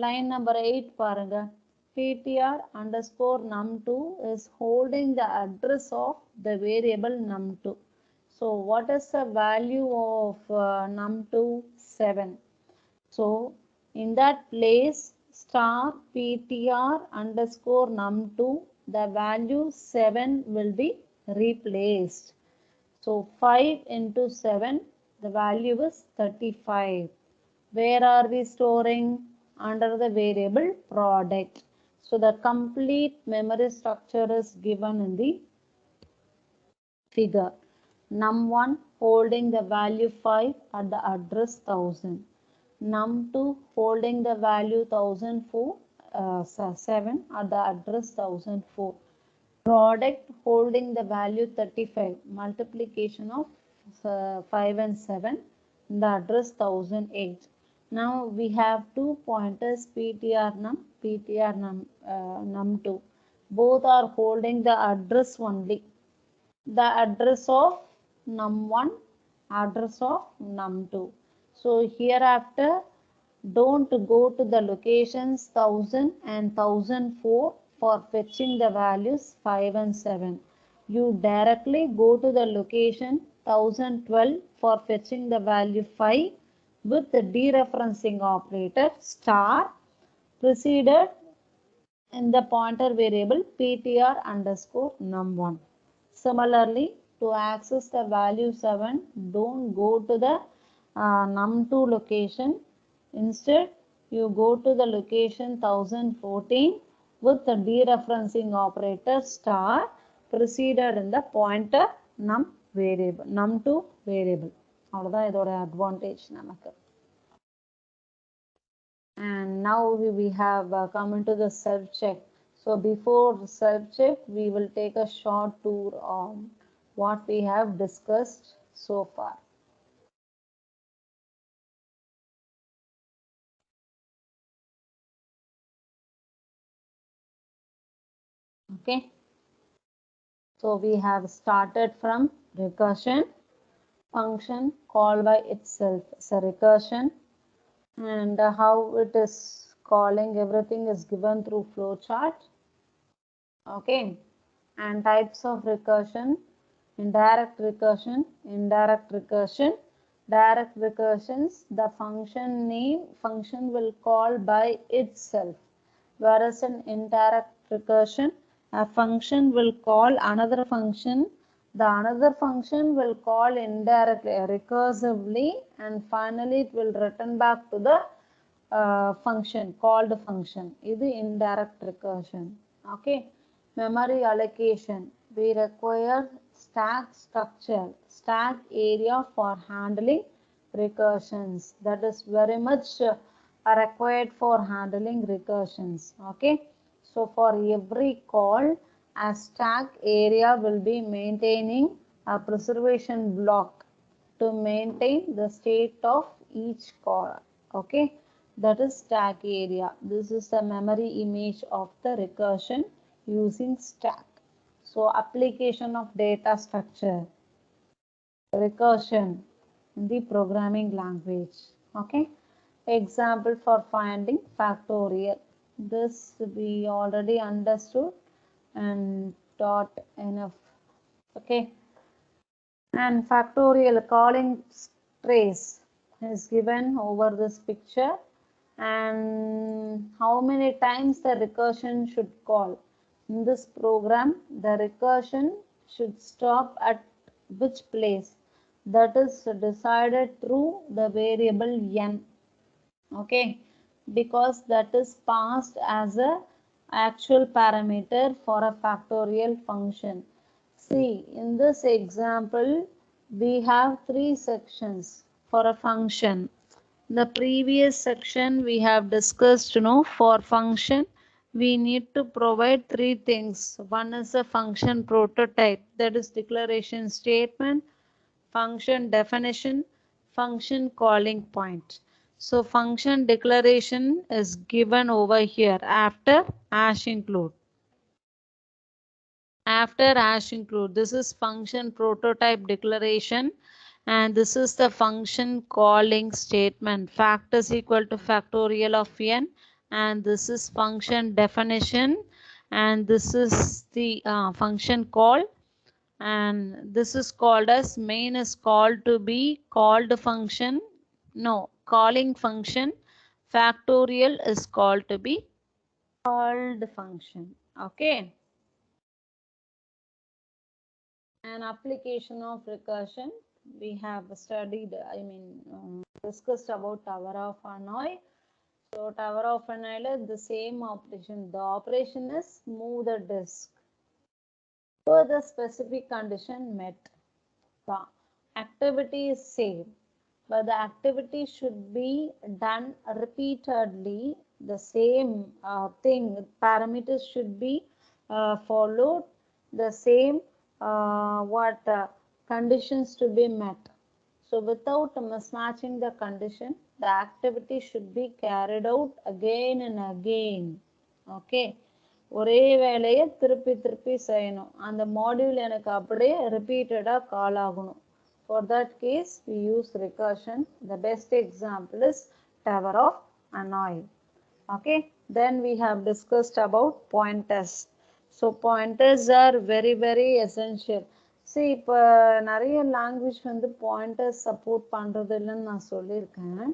Line number 8 பாருங்க. ptr underscore num2 is holding the address of the variable num2. So what is the value of num2? 7. So in that place star ptr underscore num2, the value 7 will be replaced. So 5 into 7, the value is 35. Where are we storing? Under the variable product. So the complete memory structure is given in the figure. Num1 holding the value 5 at the address 1000. Num2 holding the value 1004, 7 at the address 1004. Product holding the value 35, multiplication of 5 and 7, the address 1008. Now we have two pointers ptr num2. Both are holding the address only. The address of num1, address of num2. So hereafter don't go to the locations 1000 and 1004 for fetching the values 5 and 7. You directly go to the location 1012 for fetching the value 5 with the dereferencing operator star preceded in the pointer variable ptr underscore num1. Similarly, to access the value 7, don't go to the num2 location. Instead, you go to the location 1014 with the dereferencing operator star preceded in the pointer num variable, num2 variable. அவ்வளோதான் இதோட advantage நமக்கு. And now we have come into the self check. So before self check, we will take a short tour on what we have discussed so far. Okay. So we have started from recursion, function called by itself. It's a recursion, and how it is calling, everything is given through flowchart. Okay. And types of recursion: indirect recursion, direct recursions, the function will call by itself, whereas in indirect recursion, a function will call another function, the another function will call indirectly, recursively, and finally it will return back to the function, called function. This is indirect recursion. Okay. Memory allocation. We require stack structure, stack area for handling recursions. That is very much required for handling recursions. Okay. So for every call, a stack area will be maintaining a preservation block to maintain the state of each call. Okay, that is stack area. This is the memory image of the recursion using stack. So application of data structure, recursion in the programming language. Okay, example for finding factorial. This we already understood and taught enough. Okay, and factorial calling trace is given over this picture, and how many times the recursion should call. In this program, the recursion should stop at which place, that is decided through the variable n. Okay, because that is passed as a actual parameter for a factorial function. See, in this example, we have three sections for a function. The previous section we have discussed, for function, we need to provide three things. One is a function prototype, that is declaration statement, function definition, function calling point. So function declaration is given over here after hash include. After hash include, this is function prototype declaration, and this is the function calling statement. Fact is equal to factorial of n, and this is function definition, and this is the function call, and this is called as main is called to be called function, no, calling function. Factorial is called to be called function. Okay. An application of recursion, we have studied, discussed about tower of Hanoi. So tower of Hanoi, the same operation, the operation is move the disk. So the specific condition met, the activity is same, but the activity should be done repeatedly. The same thing, parameters should be followed, the same conditions to be met. So without mismatching the condition, the activity should be carried out again and again. Okay. ஒரே வேலையை திருப்பி திருப்பி செய்யணும். அந்த module எனக்கு அப்படியே ரிப்பீட்டடாக கால் ஆகணும். For that case, we use recursion. The best example is Tower of Hanoi. Okay, then we have discussed about pointers. So pointers are very very essential. See, இப்போ நிறைய லாங்குவேஜ் வந்து pointers support பண்ணுறது இல்லைன்னு நான் சொல்லியிருக்கேன்.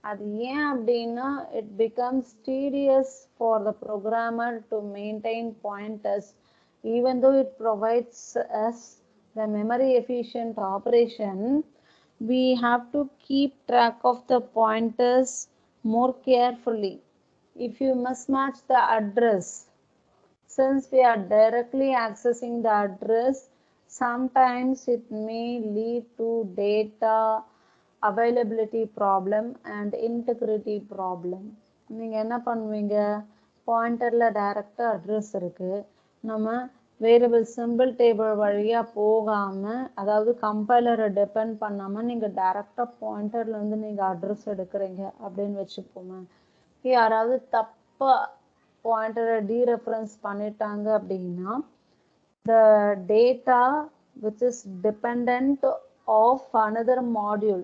அது ஏன் அப்படின்னா it becomes tedious for the programmer to maintain pointers, even though it provides us the memory efficient operation. We have to keep track of the pointers more carefully. If you mismatch the address, since we are directly accessing the address, sometimes it may lead to data availability problem and integrity problem. நீங்கள் என்ன பண்ணுவீங்க, பாயிண்டரில் டைரெக்டாக address இருக்குது, நம்ம variable simple table வழியாக போகாமல், அதாவது கம்பைலரை depend பண்ணாமல் நீங்கள் டைரெக்டாக பாயிண்டர்லேருந்து நீங்கள் அட்ரஸ் எடுக்கிறீங்க அப்படின்னு வச்சுப்போமே. யாராவது தப்பாக பாயிண்டரை டீரெஃபரன்ஸ் பண்ணிட்டாங்க அப்படின்னா, the data which is dependent of another module,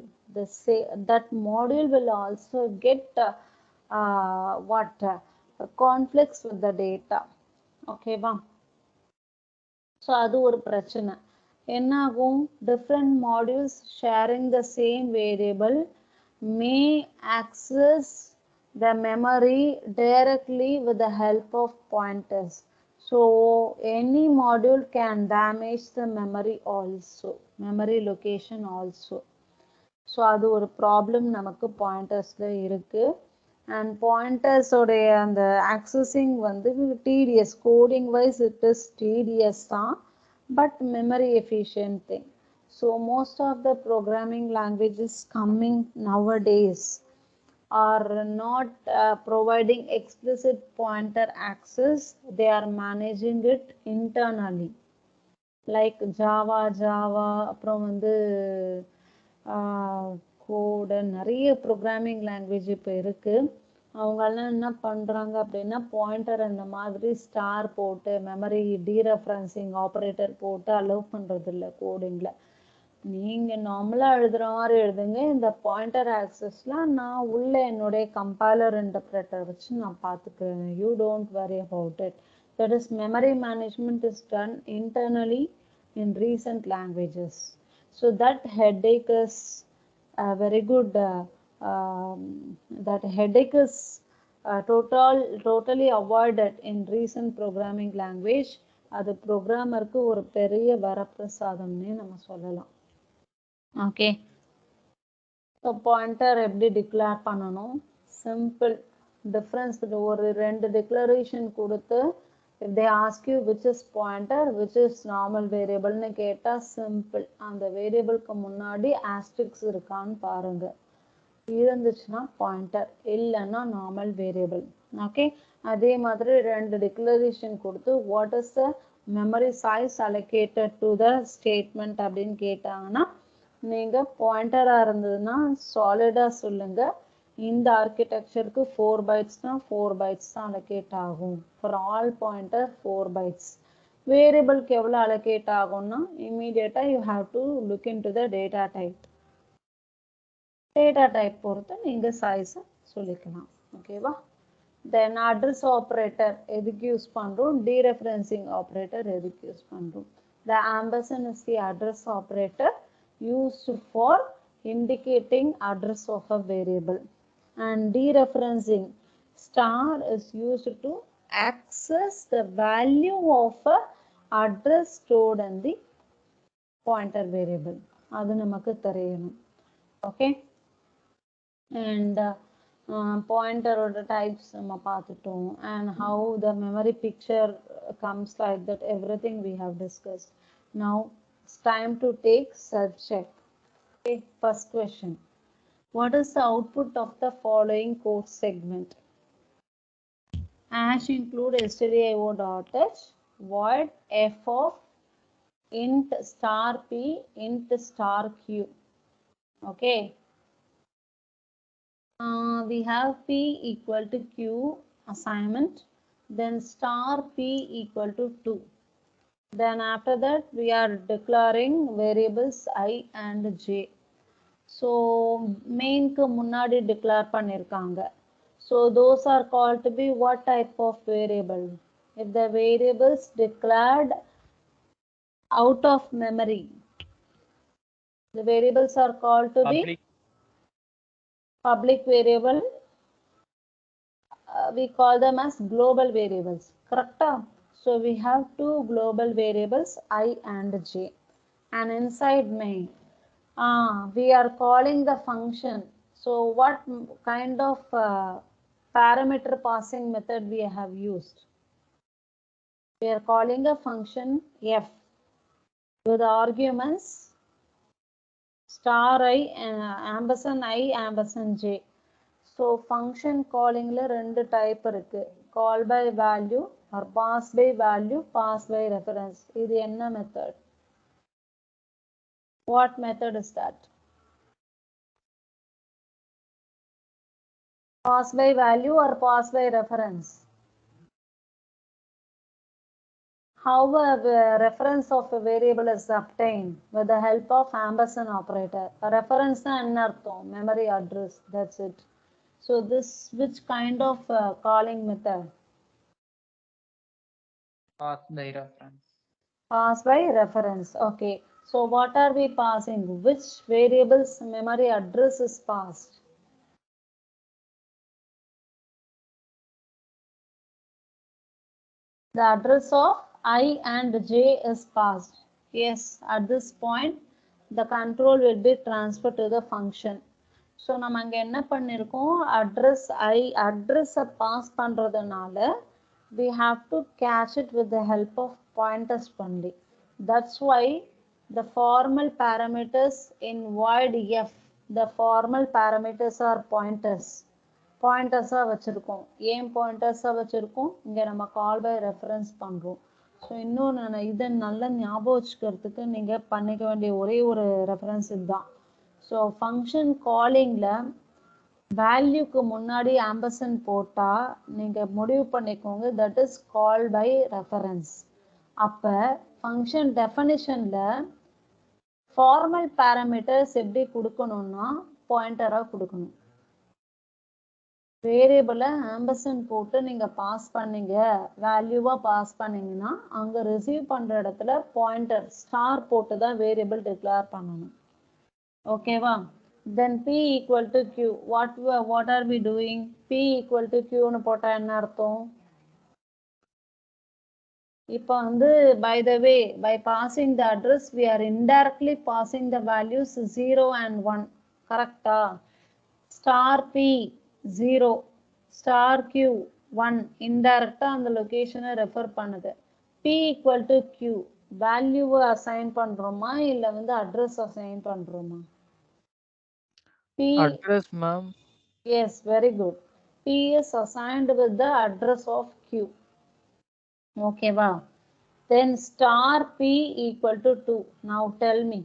that module will also get conflicts with the data. Okay வா. ஸோ அது ஒரு பிரச்சனை. என்னாகும், different modules sharing the same variable may access the memory directly with the help of pointers. So any module can damage the memory also, memory location also. So அது ஒரு problem நமக்கு பாயிண்டர்ஸில் இருக்குது. And பாயிண்டர்ஸோடைய அந்த accessing வந்து tedious, coding wise it is tedious தான், but memory efficient thing. So most of the programming languages coming nowadays are not providing explicit pointer access. They are managing it internally, like Java அப்புறம் வந்து கோடு, நிறைய programming language இப்போ இருக்குது. அவங்கெல்லாம் என்ன பண்ணுறாங்க அப்படின்னா, பாயிண்டர் அந்த மாதிரி ஸ்டார் போட்டு மெமரி டீரெஃபரன்சிங் ஆப்ரேட்டர் போட்டு அலோவ் பண்ணுறது இல்லை கோடிங்கில். நீங்கள் நார்மலாக எழுதுகிற மாதிரி எழுதுங்க, இந்த பாயிண்டர் ஆக்சஸ்லாம் நான் உள்ள என்னுடைய கம்பைலர் இன்டர்பிரேட்டர் வச்சு நான் பார்த்துக்கிறேன். You don't worry about it. That is memory management is done internally in recent languages. So that headache is very good. That headache is totally avoided in recent programming language. அது ப்ரோக்ராமருக்கு ஒரு பெரிய வரப்பிரசாதம்னே நம்ம சொல்லலாம். Okay, so pointer எப்படி declare பண்ணணும், simple difference. ஒரு 2 declaration கொடுத்து, if they ask you which is pointer, which is normal variable னு கேட்டா சிம்பிள், அந்த வேரியபிளுக்கு முன்னாடி ஆஸ்ட்ரிக்ஸ் இருக்கான்னு பாருங்க. இருந்துச்சுன்னா பாயிண்டர், இல்லைன்னா நார்மல் வேரியபிள். ஓகே, அதே மாதிரி ரெண்டு டிக்ளரேஷன் கொடுத்து what is the memory size allocated to the statement அப்படின்னு கேட்டாங்கன்னா நீங்கள் பாயிண்டராக இருந்ததுன்னா சாலிடாக சொல்லுங்கள். இந்த ஆர்கிடெக்சருக்கு 4 பைட்ஸ்னா 4 பைட்ஸ் தான் அலோகேட் ஆகும். For all pointer 4 bytes. வேரியபிளுக்கு எவ்வளோ அலோகேட் ஆகும்னா இமீடியட்டாக you have to look into the data type. Data type பொறுத்து நீங்கள் சைஸை சொல்லிக்கலாம். ஓகேவா? தென் அட்ரஸ் ஆப்ரேட்டர் எதுக்கு யூஸ் பண்ணுறோம்? டீரெஃபரன்சிங் ஆப்ரேட்டர் எதுக்கு யூஸ் பண்ணுறோம்? The ampersand is the address operator used for indicating address of a variable, and dereferencing star is used to access the value of a address stored in the pointer variable. அது நமக்கு தெரியணும். Okay, and pointer types நம்ம பார்த்துட்டோம், and how the memory picture comes like that, everything we have discussed. Now it's time to take self check. Okay, first question, what is the output of the following code segment? Hash include stdio.h void f of int star p int star q. Okay, we have p equal to q assignment, then star p equal to 2. Then after that we are declaring variables I and j. So mainக்கு முன்னாடி declare பண்ணிருக்காங்க. So those are called to be what type of variable? If the variables declared out of memory, the variables are called to be public variable. We call them as global variables, correct? So we have two global variables I and j, and inside main we are calling the function. So what kind of parameter passing method we have used? We are calling a function f with arguments star I ampersand I ampersand j. So function calling la rendu type இருக்கு, call by value or pass by value, pass by reference. இது என்ன method? What method is that? Pass by value or pass by reference? How a reference of a variable is obtained? With the help of ampersand operator. A reference na enna artham? Memory address, that's it. So this which kind of calling method? Pass by reference. Pass by reference. Okay. So what are we passing? Which variable's memory address is passed? The address of I and j is passed. Yes, at this point the control will be transferred to the function. So நம்ம அங்க என்ன பண்ணிருக்கோம்? address pass பண்றதுனால we have to catch it with the help of pointers only. That's why the formal parameters in void f, the formal parameters are pointers. பாயிண்டர்ஸாக வச்சுருக்கோம். ஏன் பாயிண்டர்ஸாக வச்சுருக்கோம்? இங்கே நம்ம கால் பை ரெஃபரன்ஸ் பண்ணுறோம். ஸோ இன்னொன்று நான் இதை நல்லா ஞாபகம் வச்சுக்கிறதுக்கு நீங்கள் பண்ணிக்க வேண்டிய ஒரே ஒரு ரெஃபரன்ஸ் இதுதான். ஸோ ஃபங்க்ஷன் காலிங்கில் வேல்யூக்கு முன்னாடி ஆம்பர்சன்ட் போட்டால் நீங்கள் முடிவு பண்ணிக்கோங்க that is call by reference. அப்போ ஃபங்க்ஷன் டெஃபனிஷனில் ஃபார்மல் பேராமீட்டர்ஸ் எப்படி கொடுக்கணும்னா பாயிண்டராக கொடுக்கணும். வேரியபிளை ஆம்பர்சன்ட் போட்டு நீங்கள் பாஸ் பண்ணீங்க, வேல்யூவாக பாஸ் பண்ணீங்கன்னா அங்கே ரிசீவ் பண்ணுற இடத்துல பாயிண்டர் ஸ்டார் போட்டு தான் வேரியபிள் டிக்ளேர் பண்ணணும். ஓகேவா? Then p equal to q. What are we doing? p equal to qன்னு போட்டால் என்ன அர்த்தம்? இப்போ வந்து by the way, by passing the address we are indirectly passing the values 0 and 1, கரெக்டா? ஸ்டார் p 0, ஸ்டார் q 1, இன்டைரக்டா அந்த லொகேஷனை ரெஃபர் பண்ணுது. p ஈக்குவல் டு q, வேல்யூவை அசைன் பண்ணுறோமா இல்லை வந்து அட்ரஸ் அசைன் பண்ணுறோமா? p Address, ma'am. yes, very good. P is assigned with the address of Q. Okay, wow. Then star P equal to 2. Now tell me.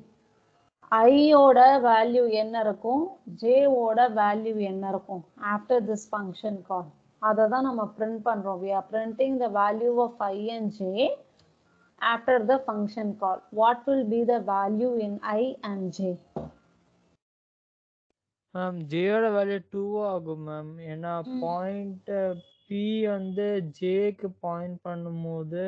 I ஓட value என்ன இருக்கும், J ஓட value என்ன இருக்கும் after this function call. அதை தான் நம்ம print பண்றோம். We are printing the value of I and J after the function call. What will be the value in I and J? Ma'am ஜேயோட வேல்யூ 2 ஆகும் ma'am. ஏன்னா point B வந்து ஜேக்கு point பண்ணும்போது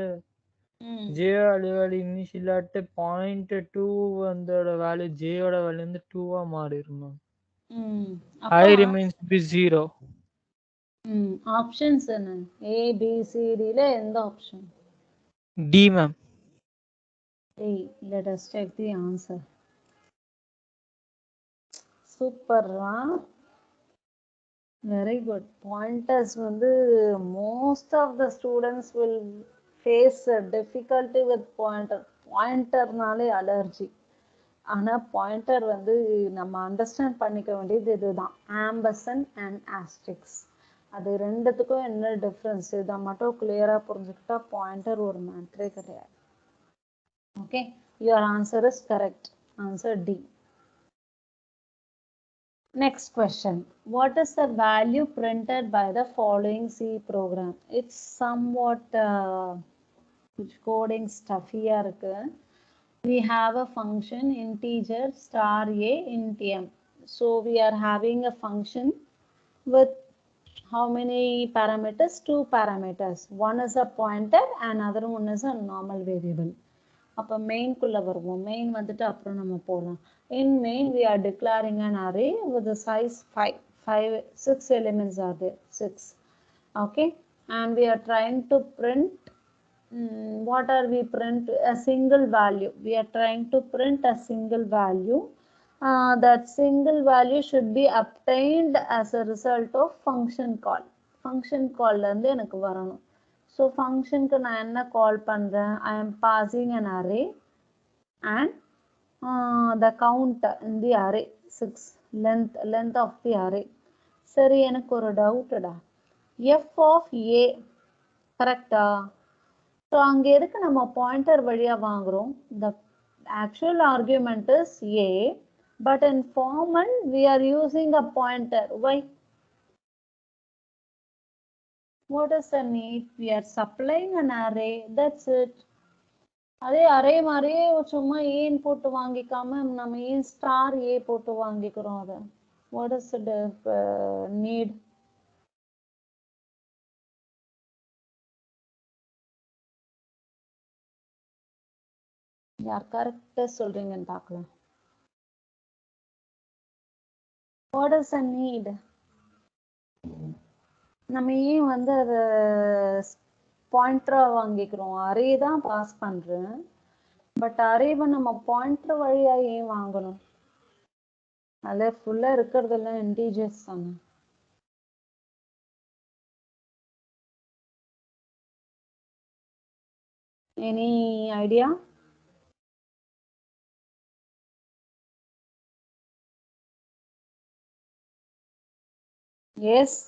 ஜேயோட value இனிஷியலாட்டு .2 வந்தோட value ஜேயோட value வந்து 2 மாறிடும் ma'am. ஐ remains B 0. Options என்ன? A B C D ல எந்த option? D ma'am. D. Let us check the answer. Super, very good. Pointers வந்து most of the students will face a difficulty with pointer. Pointerனாலே அலர்ஜி. ஆனால் pointer வந்து நம்ம understand பண்ணிக்க வேண்டியது இதுதான், ஆம்பர்சன் அண்ட் ஆஸ்ட்ரிக்ஸ். அது ரெண்டுத்துக்கும் என்ன டிஃப்ரென்ஸ், இதை மட்டும் கிளியராக புரிஞ்சுக்கிட்டா பாயிண்டர் ஒரு மேட்ரே கிடையாது. Okay, your answer is correct. Answer D. Next question. What is the value printed by the following C program? It's somewhat coding stuffy-ஆ இருக்கு. We have a function integer star a int m. So we are having a function with how many parameters? 2 parameters. One is a pointer and another one is a normal variable. அப்போ மெயின்குள்ளே வருவோம். Main வந்துட்டு அப்புறம் நம்ம போகலாம். In main we are declaring an array with the size 6 elements are there, 6. Okay, and we are trying to print what are we print? A single value. We are trying to print a single value. That single value should be obtained as a result of function call. Function call இருந்து எனக்கு வரணும். So ஃபங்க்ஷனுக்கு நான் என்ன கால் பண்ணுறேன்? I am passing an array and the count in the array 6, length of the array. சரி, எனக்கு ஒரு டவுட்டுடா. F of A கரெக்டா? ஸோ அங்கே எதுக்கு நம்ம பாயிண்டர் வழியாக வாங்குகிறோம்? The actual argument is A, but in formal we are using a pointer. Why? What is the need? We are supplying an array, that's it. அதே அரே மாதிரியே சும்மா ஏன் போட்டு வாங்கிக்காம நம்ம ஏன் ஸ்டார் ஏ போட்டு வாங்கிக்கிறோம்? அதை வாட் இஸ் த நீட்? யார் கரெக்டாக சொல்றீங்கன்னு பார்க்கலாம். What is the need? நம்ம ஏன் வந்து அதை பாயிண்டராக வாங்கிக்கிறோம்? அரே தான் பாஸ் பண்ணுறேன், பட் அரேவை நம்ம பாயிண்டர் வழியாக ஏன் வாங்கணும்? அதில் ஃபுல்லாக இருக்கிறதெல்லாம் இன்டீஜர்ஸ் தானே. Any idea? எஸ்,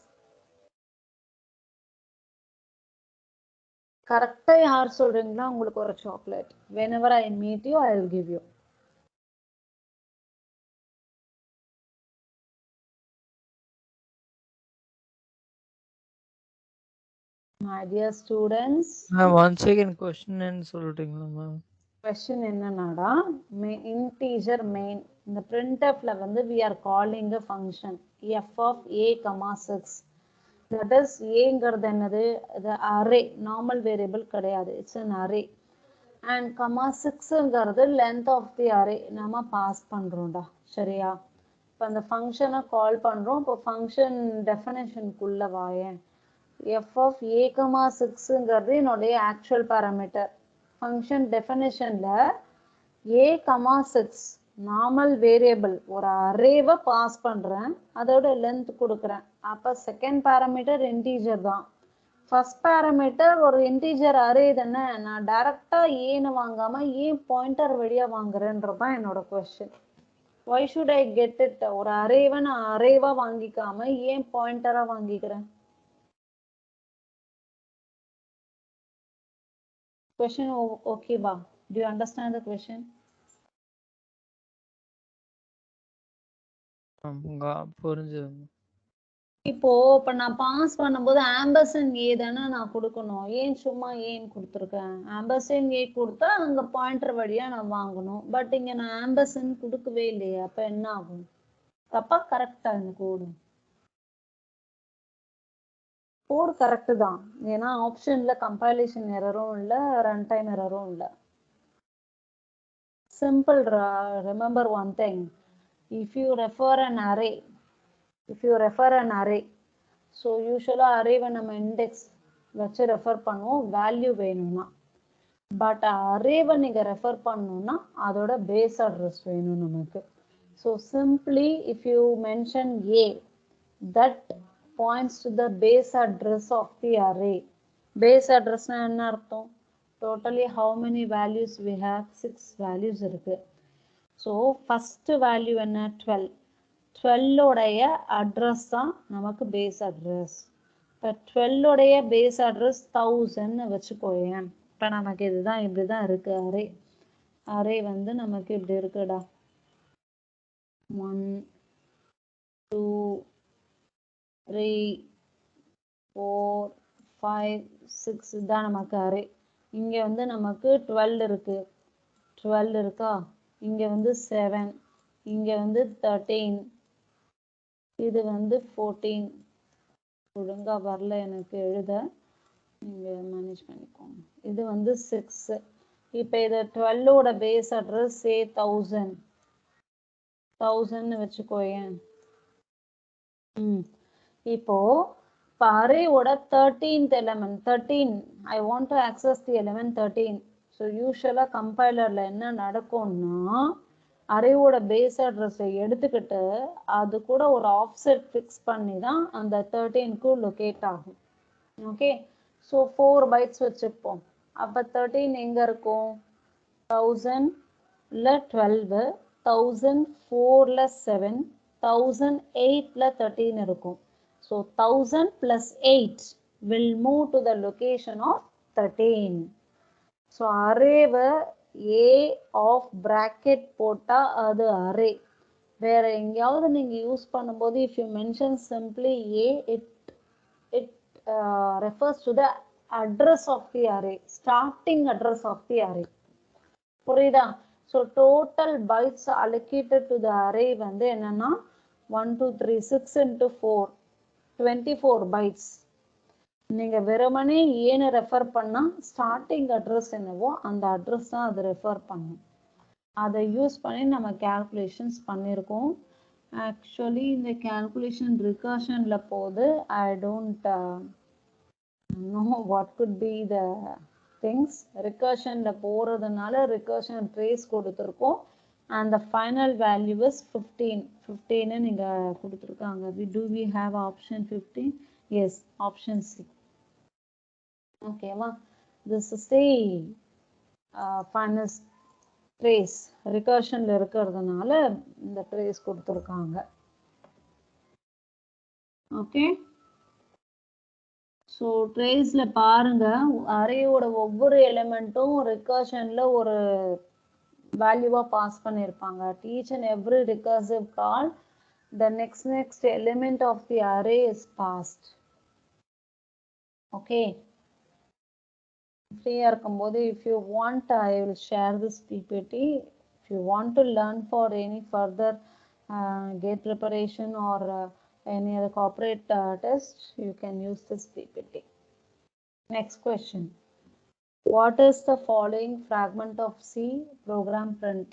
கரெக்டாக யார் சொல்கிறீங்களோ உங்களுக்கு ஒரு chocolate. whenever I meet you I will give you. My dear students, one second question சொல்றீங்களா மேம்? question என்னன்னாடா, integer main இந்த printfல வந்து we are calling a function f of a, 6. that is aங்கிறது என்னது? the array, normal variable கிடையாது, it's an array. and 6ங்கிறது length of the array நம்ம pass பண்ணுறோம்டா. சரியா? இப்போ அந்த ஃபங்க்ஷனை கால் பண்ணுறோம். இப்போ ஃபங்க்ஷன் டெஃபினேஷனுக்குள்ளே வாயேன். f of a, 6ங்கிறது என்னுடைய ஆக்சுவல் பேராமீட்டர். ஃபங்க்ஷன் டெஃபினேஷனில் a, 6 நார்மல் வேரியபிள் ஒரு அரேவை பாஸ் பண்ணுறேன், அதோட லென்த் கொடுக்குறேன். அப்போ செகண்ட் பேராமீட்டர் இன்டீஜர் தான். ஃபர்ஸ்ட் பேராமீட்டர் ஒரு இன்டீஜர் அரே தானே. நான் டைரெக்டாக ஏன்னு வாங்காமல் ஏன் பாயிண்டர் வழியாக வாங்குறேன்றது தான் என்னோட question. Why should I get it? ஒரு அரேவை நான் அரேவாக வாங்கிக்காமல் ஏன் பாயிண்டராக வாங்கிக்கிறேன்? Question okay ba? Do you understand the question? புரிஞ்சுது. இப்போ நான் பாஸ் பண்ணும்போது ஆம்பர்சன் ஏ தானே நான் கொடுக்கணும். ஏன் சும்மா ஏன் கொடுத்துருக்கேன்? ஆம்பர்சன் ஏ கொடுத்தா அங்க பாயிண்டர் வழியா நான் வாங்கணும். பட் இங்க நான் ஆம்பர்சன் கொடுக்கவே இல்லையே, அப்ப என்ன ஆகும்? தப்பா கரெக்டா இந்த கோடு? கோடு கரெக்ட் தான். ஏன்னா ஆப்ஷன்ல கம்பைலேஷன் எரரும் இல்ல, ரன் டைம் எரரும் இல்ல. Simple, remember one thing. If you refer an array, so usually array நம்ம இண்டெக்ஸ் வச்சு ரெஃபர் பண்ணுவோம் வேல்யூ வேணும்னா. பட் அரேவை நீங்க ரெஃபர் பண்ணணும்னா அதோட பேஸ் அட்ரஸ் வேணும் நமக்கு. So simply if you mention a, that points to the base address of the array. Base அட்ரஸ்னா என்ன அர்த்தம்? Totally how many values we have? 6 values இருக்கு. ஸோ ஃபர்ஸ்ட் வேல்யூ என்ன? 12. 12 அட்ரஸ் தான் நமக்கு பேஸ் அட்ரஸ். இப்போ 12 பேஸ் அட்ரஸ் 1000 வச்சுக்கோயேன். இப்போ நமக்கு இதுதான் இப்படிதான் இருக்கு அரே. அரே வந்து நமக்கு இப்படி இருக்குடா. 1 2 3 4 5 6 இதுதான் நமக்கு அரே. இங்க வந்து நமக்கு 12 இருக்கு. 12 இருக்கா? இங்க வந்து 7, இங்க வந்து 13, இது வந்து 14. ஒழுங்கா வரல எனக்கு எழுத, நீங்க மேனேஜ் பண்ணிக்கோங்க. இது வந்து 6. இப்போ இது 12 பேஸ் அட்ரஸ் சே 1000 வச்சுக்கோயேன். இப்போ அரேயோட 13th element 13, I want to access the element 13. So யூஸ்வலாக கம்பைலரில் என்ன நடக்கும்னா அரேயோட பேஸ் அட்ரஸை எடுத்துக்கிட்டு அது கூட ஒரு ஆஃப்செட் ஃபிக்ஸ் பண்ணி தான் அந்த 13க்கு லொக்கேட் ஆகும். ஓகே, ஸோ 4 bytes வச்சுப்போம். அப்போ 13 எங்கே இருக்கும்? 1000ல் 12, 1004ல் 7, 1008ல் 13 இருக்கும். So 1000 plus 8 will move to the location of 13. So array A of bracket போட்டா அது array. வேற எங்கயாவது நீங்க யூஸ் பண்ணும்போது if you mention simply A, it refers to the address of the array, starting address of the array. புரியுதா? So total bytes allocated to the array வந்து என்னன்னா 1 2 3 6 into 4 24 bytes. நீங்க வெறுமனே ஏன்னு ரெஃபர் பண்ணா ஸ்டார்டிங் அட்ரஸ் என்னவோ அந்த அட்ரஸ் தான் அது ரெஃபர் பண்ணும். அதை யூஸ் பண்ணி நம்ம கேல்குலேஷன்ஸ் பண்ணியிருக்கோம். ஆக்சுவலி இந்த கேல்குலேஷன் ரிகர்ஷன்ல போது I don't know what could be the things. ரிகர்ஷன்ல போறதுனால ரிகர்ஷன் ட்ரேஸ் கொடுத்துருக்கோம். and the final value is 15. 15 நீங்க கொடுத்துருக்காங்க. we have option 15? Yes, option C. ஓகேவா? this is the final trace. ரிகர்ஷன்ல இருக்கிறதுனால இந்த ட்ரேஸ் கொடுத்துருக்காங்க. ஓகே, ஸோ ட்ரேஸ்ல பாருங்க அரேயோட ஒவ்வொரு எலிமெண்ட்டும் ரிகர்ஷன்ல ஒரு வேல்யூவா பாஸ் பண்ணியிருப்பாங்க. each and every recursive call, the next element of the array is passed. Okay, ஃப்ரீயா இருக்கும்போது if you want I will share this PPT. If you want to learn for any further gate preparation or any other corporate test, you can use this PPT. Next question. What is the following fragment of C program print?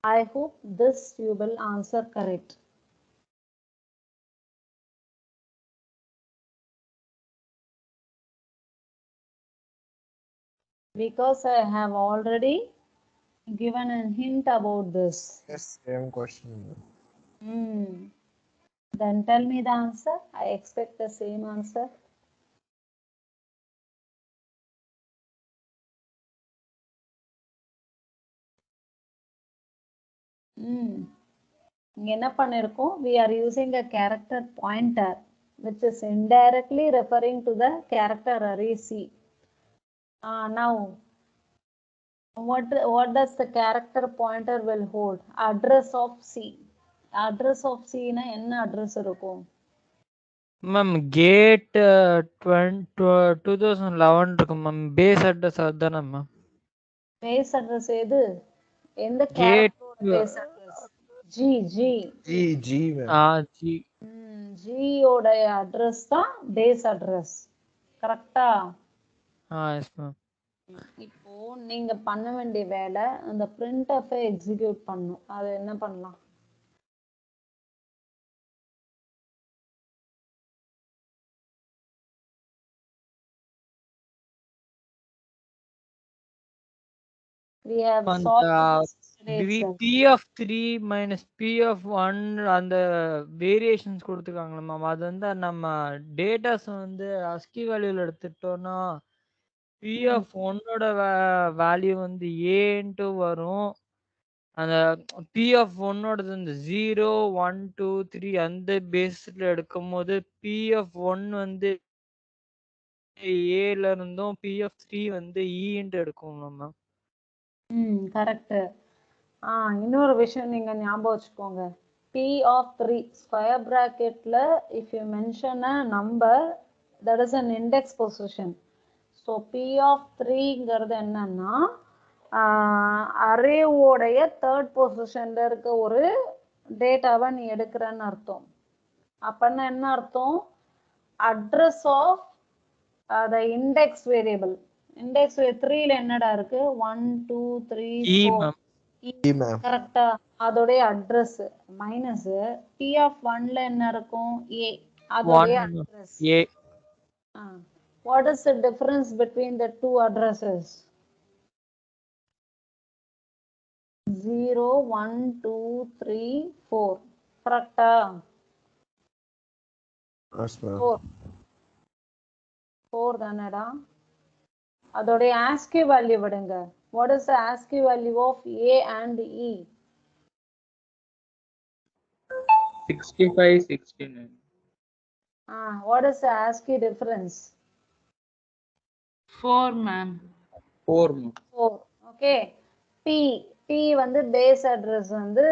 I hope this you will answer correct. Because I have already given a hint about this. Yes, same question. Then tell me the answer. I expect the same answer. இங்க என்ன பண்ணிருக்கோம்? We are using a character pointer. which is indirectly referring to the character array C. Now, what does the character pointer will hold? Address of C. Address of C na என்ன address இருக்கும்? Ma'am gate 2011 இருக்கு ma'am. Base address அதுதானே ma'am? Base address எது? எந்த gate கேரக்டரோட base address? G G G G. ஜியோடைய address தான் base address. கரெக்டா? Yes ma'am. இப்போ நீங்க பண்ண வேண்டிய வேலை அந்த printf எக்ஸிக்யூட் பண்ணும். அது என்ன பண்ணலாம்? We have solved this yesterday itself. P(3) minus P(1) அந்த வேரியேஷன்ஸ் கொடுத்துருக்காங்களா மேம்? அது வந்து நம்ம டேட்டாஸ் வந்து ASCII வேல்யூல எடுத்துட்டோம்னா P(1)ஓட வேல்யூ வந்து ஏன்ட்டு வரும். அந்த P(1)ஓடது இந்த 0, 1, 2, 3 அந்த பேஸ்ல எடுக்கும்போது P(1) வந்து ஏல இருந்தும் P(3) வந்து ஈன்ட்டு எடுக்கும்ல மேம்? கரெக்ட். இன்னொரு விஷயம் நீங்க ஞாபகம் வச்சுக்கோங்க. P(3) ஸ்கொயர் பிராக்கெட்ல if you mention a number that is an index position. So P(3)ங்கிறது என்னன்னா அரேவோடைய தேர்ட் பொசிஷன்ல இருக்க ஒரு டேட்டாவை நீ எடுக்கிறன்னு அர்த்தம். அப்பன்னா என்ன அர்த்தம்? Address of the index variable. index 3ல என்னடா இருக்கு? 1 2 3 4 கரெக்டா? அதோடைய அட்ரஸ் மைனஸ் P(1)ல என்ன இருக்கும்? A. அதோடைய address A. What is the difference between the two addresses? 0 1 2 3 4 கரெக்டா? 4 தானடா? அதோடைய ASCII வேல்யூ விடுங்க. What is the ASCII value of A and E? 65, 69. What is the ASCII difference? 4 ma'am. 4 ma'am. 4. Okay. P வந்து base address வந்து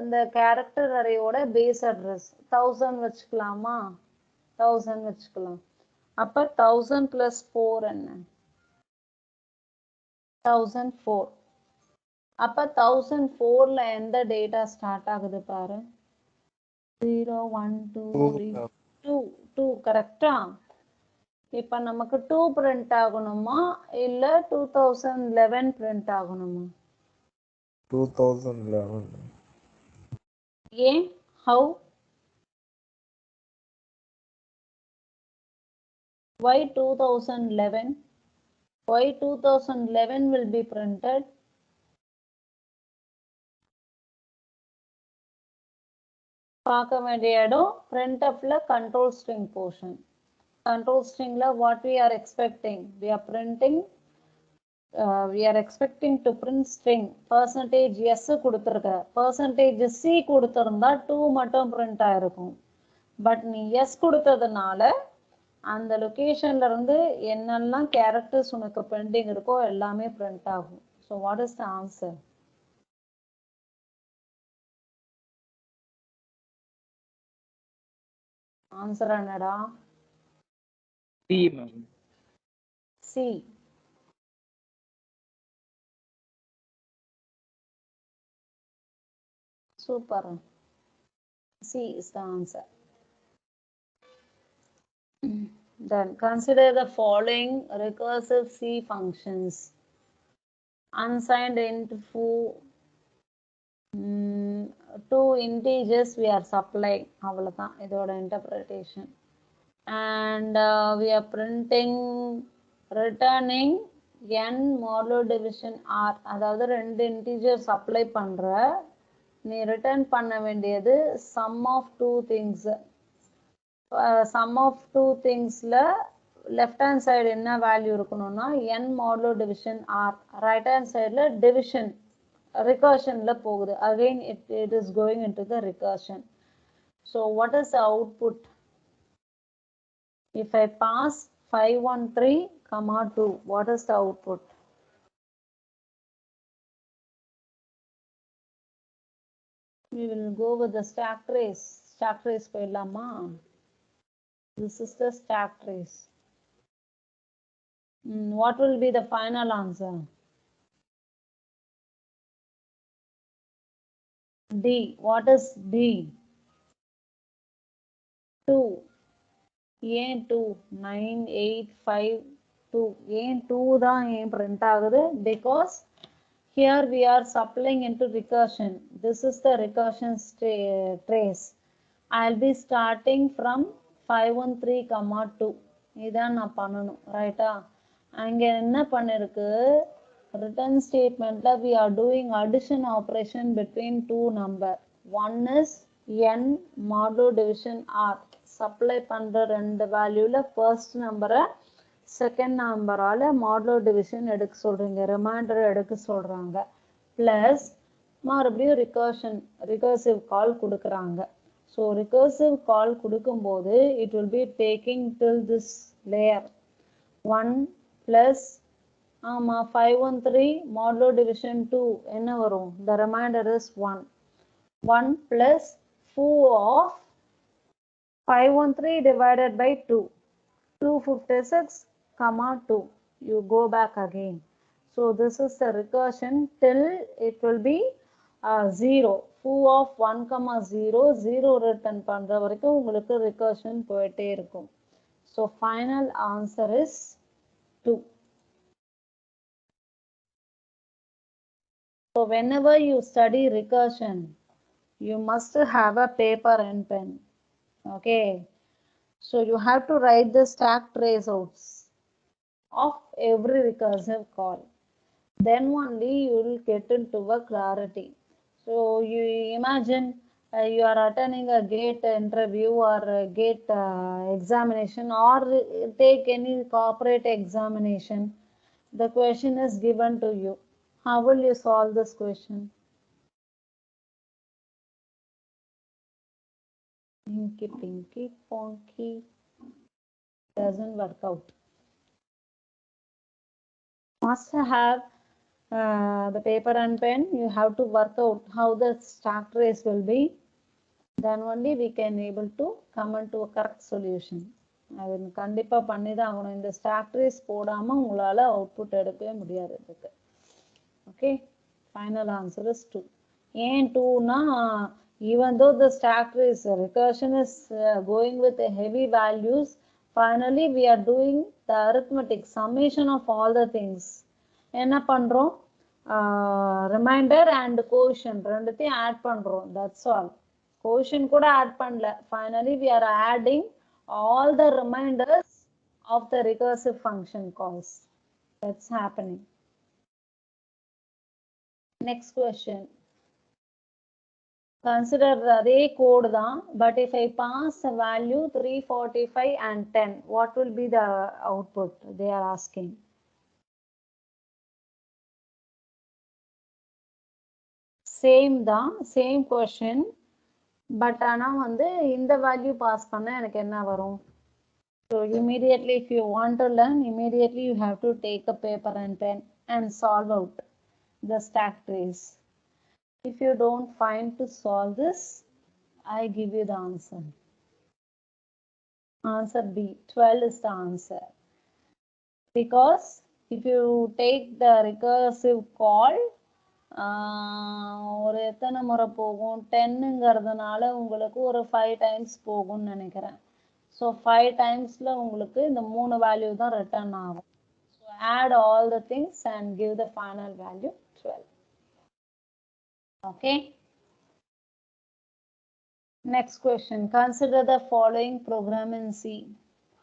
இந்த character அரேயோட base address 1000 வச்சுக்கலாமா? 1000 வச்சுக்கலாம். அப்ப 1000 + 4 என்ன? 1004. அப்ப 1004ல எந்த டேட்டா ஸ்டார்ட் ஆகுது பாரு? 0 1 2 3 2 கரெக்டா? இப்ப நமக்கு 2 பிரிண்ட் ஆகணுமா இல்ல 2011 பிரிண்ட் ஆகணுமா? 2011. ஏன்? how? why 2011? why 2011 will be printed? பார்க்க வேண்டிய இடம் printfல control string portion. control stringல what we are expecting? we are expecting to print string %s கொடுத்திருக்க. %c கொடுத்திருந்தா 2 மட்டும் print ஆயிருக்கும். பட் நீ s கொடுத்ததுனால அந்த லொகேஷன்ல இருந்து என்னெல்லாம் கேரக்டர்ஸ் உனக்கு பெண்டிங் இருக்கோ எல்லாமே print ஆகும். so what is the answer? Answer என்னடா? C ma'am. C. Super. C is the answer. Then consider the following recursive C functions. Unsigned int foo, 2 integers we are supplying. அவ்வளவுதான் இதோட interpretation. And we are returning n modulo division r. அதாவது 2 integers apply பண்ற. நீ return பண்ண வேண்டியது sum of 2 things. sum of 2 thingsல left hand side என்ன value இருக்கணும்னா n modulo division r. right hand sideல division recursionல போகுது. again it is going into the recursion. So what is the output? If I pass 513, 2, what is the output? We will go with the stack trace. Stack trace போயிடலாமா? This is the stack trace. What will be the final answer? D. What is D? 2. ஏன் 2? 9, 8, 5, 2. ஏன் 2 தான் ஏன் print ஆகுது? Because here we are supplying into recursion. This is the recursion trace. I'll be starting from 513, 2. இதான் நான் பண்ணணும், ரைட்டா? அங்க என்ன பண்ணிருக்கு? Return statement we are doing addition operation between two number. One is n modulo division r. Supply பண்ற ரெண்டு வேல்யூல first number second number ஆல modulo division எடுக்க சொல்றீங்க, remainder எடுக்க சொல்றாங்க. Plus மறுபடியும் recursive call கொடுக்குறாங்க. So recursive call கொடுக்கும்போது it will be taking till this layer 1 plus 513 modulo division 2 என்ன வரும்? The remainder is 1. 1 plus 4 of 513 divided by 2. 256, 2. You go back again. So this is the recursion till it will be 0. Foo of 1, 0, 0 return பண்ற வரைக்கும் உங்களுக்கு recursion போயிட்டே இருக்கும். So final answer is 2. So whenever you study recursion, you must have a paper and pen. Okay. So you have to write the stack trace outs of every recursive call. Then only you will get into a clarity. So you imagine you are attending a GATE interview or a GATE examination, or take any corporate examination. The question is given to you. How will you solve this question? Pinky, pinky, ponky. Doesn't work out. Must have the paper and pen. You have to work out how the stack trace will be. Then only we can able to come into a correct solution. அது கண்டிப்பா பண்ணி தான் ஆகணும். இந்த stack trace போடாம உங்களால output எடுக்கவே முடியாது இதுக்கு. Okay, final answer is 2. ஏன் 2னா, even though the stack trace recursion is going with the heavy values, finally we are doing the arithmetic summation of all the things. என்ன பண்றோம்? Remainder and quotient ரெண்டுத்தையும் add பண்றோம். That's all. Quotient கூட add பண்ணல. Finally we are adding all the remainders of the recursive function calls. That's happening. Next question. Consider அதே code தான், but if I pass a value 345 and 10, what will be the output? They are asking. Same தான், same question, but ஆனா வந்து இந்த value pass பண்ண எனக்கு என்ன வரும்? So immediately, if you want to learn, immediately you have to take a paper and pen and solve out the stack trace. If you don't find to solve this, I give you the answer. Answer B, 12 is the answer. Because if you take the recursive call, ஒரு எத்தனை முறை போகும்? 10ங்கிறதுனால உங்களுக்கு ஒரு 5 times போகும்னு நினைக்கிறேன். So 5 timesல உங்களுக்கு இந்த 3 value தான் return ஆகும். So add all the things and give the final value 12. Okay. Next question. Consider the following program in C.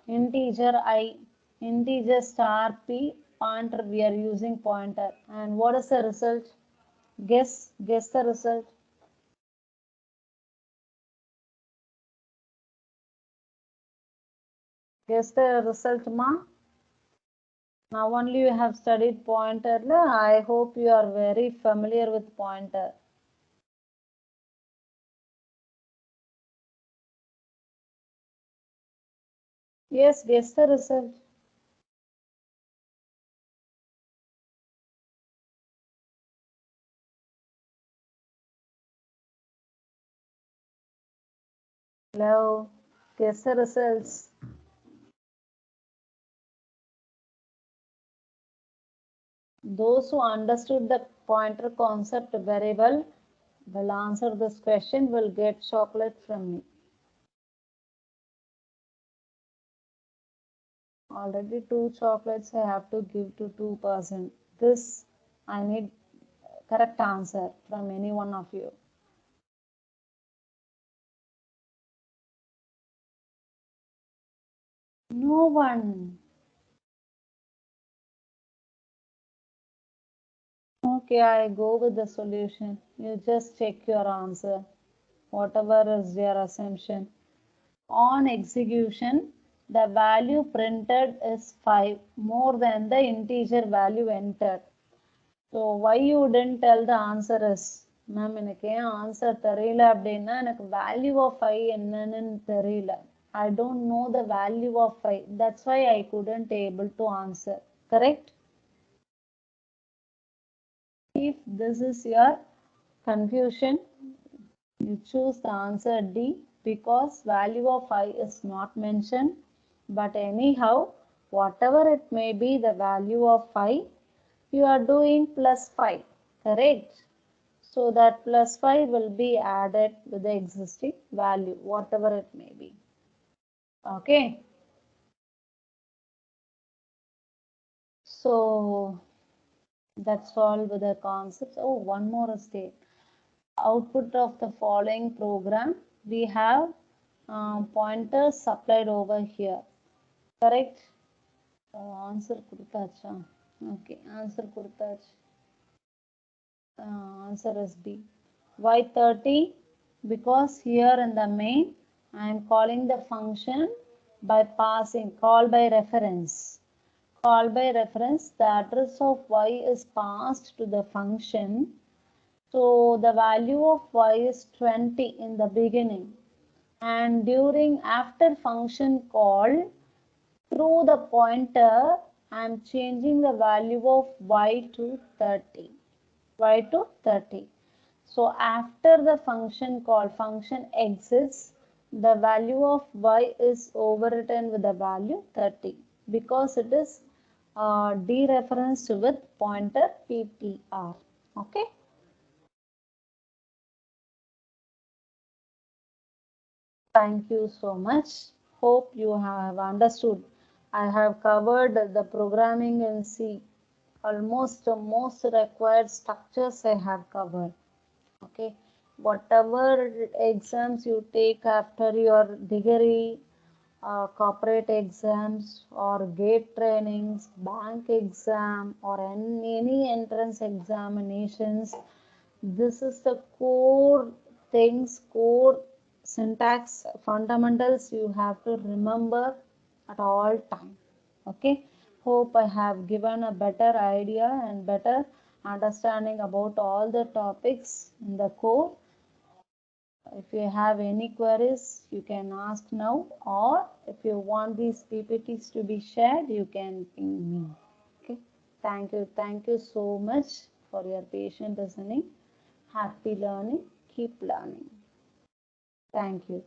Integer I, integer star p, pointer, we are using pointer. And what is the result? Guess the result. Guess the result, ma. Now only you have studied pointer. I hope you are very familiar with pointer. Yes, guess the result. Hello, guess the results. Those who understood the pointer concept very well will answer this question, will get chocolate from me. Already 2 chocolates I have to give to 2 person. This I need correct answer from any one of you. No one. Okay, I go with the solution. You just check your answer. Whatever is your assumption. On execution, the value printed is 5 more than the integer value entered. So why you didn't tell the answer is, ma'am எனக்கு ஏன் answer தெரியல அப்படின்னா எனக்கு value of ஐ என்னன்னு தெரியல. I don't know the value of I. That's why I couldn't able to answer. Correct? If this is your confusion, you choose the answer D because value of I is not mentioned. But anyhow, whatever it may be the value of I, you are doing plus 5. Correct? So that plus 5 will be added with the existing value, whatever it may be. Okay. So that's all with the concepts. Oh, one more step. Output of the following program, we have pointers supplied over here. Correct? Answer கொடுத்தாச்சா? Okay, answer கொடுத்தாச்சு. Answer is B. Why 30? Because here in the main I am calling the function by passing call by reference. Call by reference, the address of y is passed to the function. So the value of y is 20 in the beginning, and during after function call through the pointer I am changing the value of y to 30. Y to 30. So after the function call, function exits, the value of y is overwritten with the value 30 because it is dereferenced with pointer PTR. Okay. Thank you so much. Hope you have understood. I have covered the programming in C. Almost most required structures I have covered. Okay, whatever exams you take after your degree, corporate exams or gate trainings, bank exam or any entrance examinations, this is the core things, core syntax fundamentals you have to remember at all time. Okay, hope I have given a better idea and better understanding about all the topics in the core. If you have any queries, you can ask now, or if you want these PPTs to be shared, you can ping me. Okay, thank you so much for your patient listening. Happy learning, keep learning. Thank you.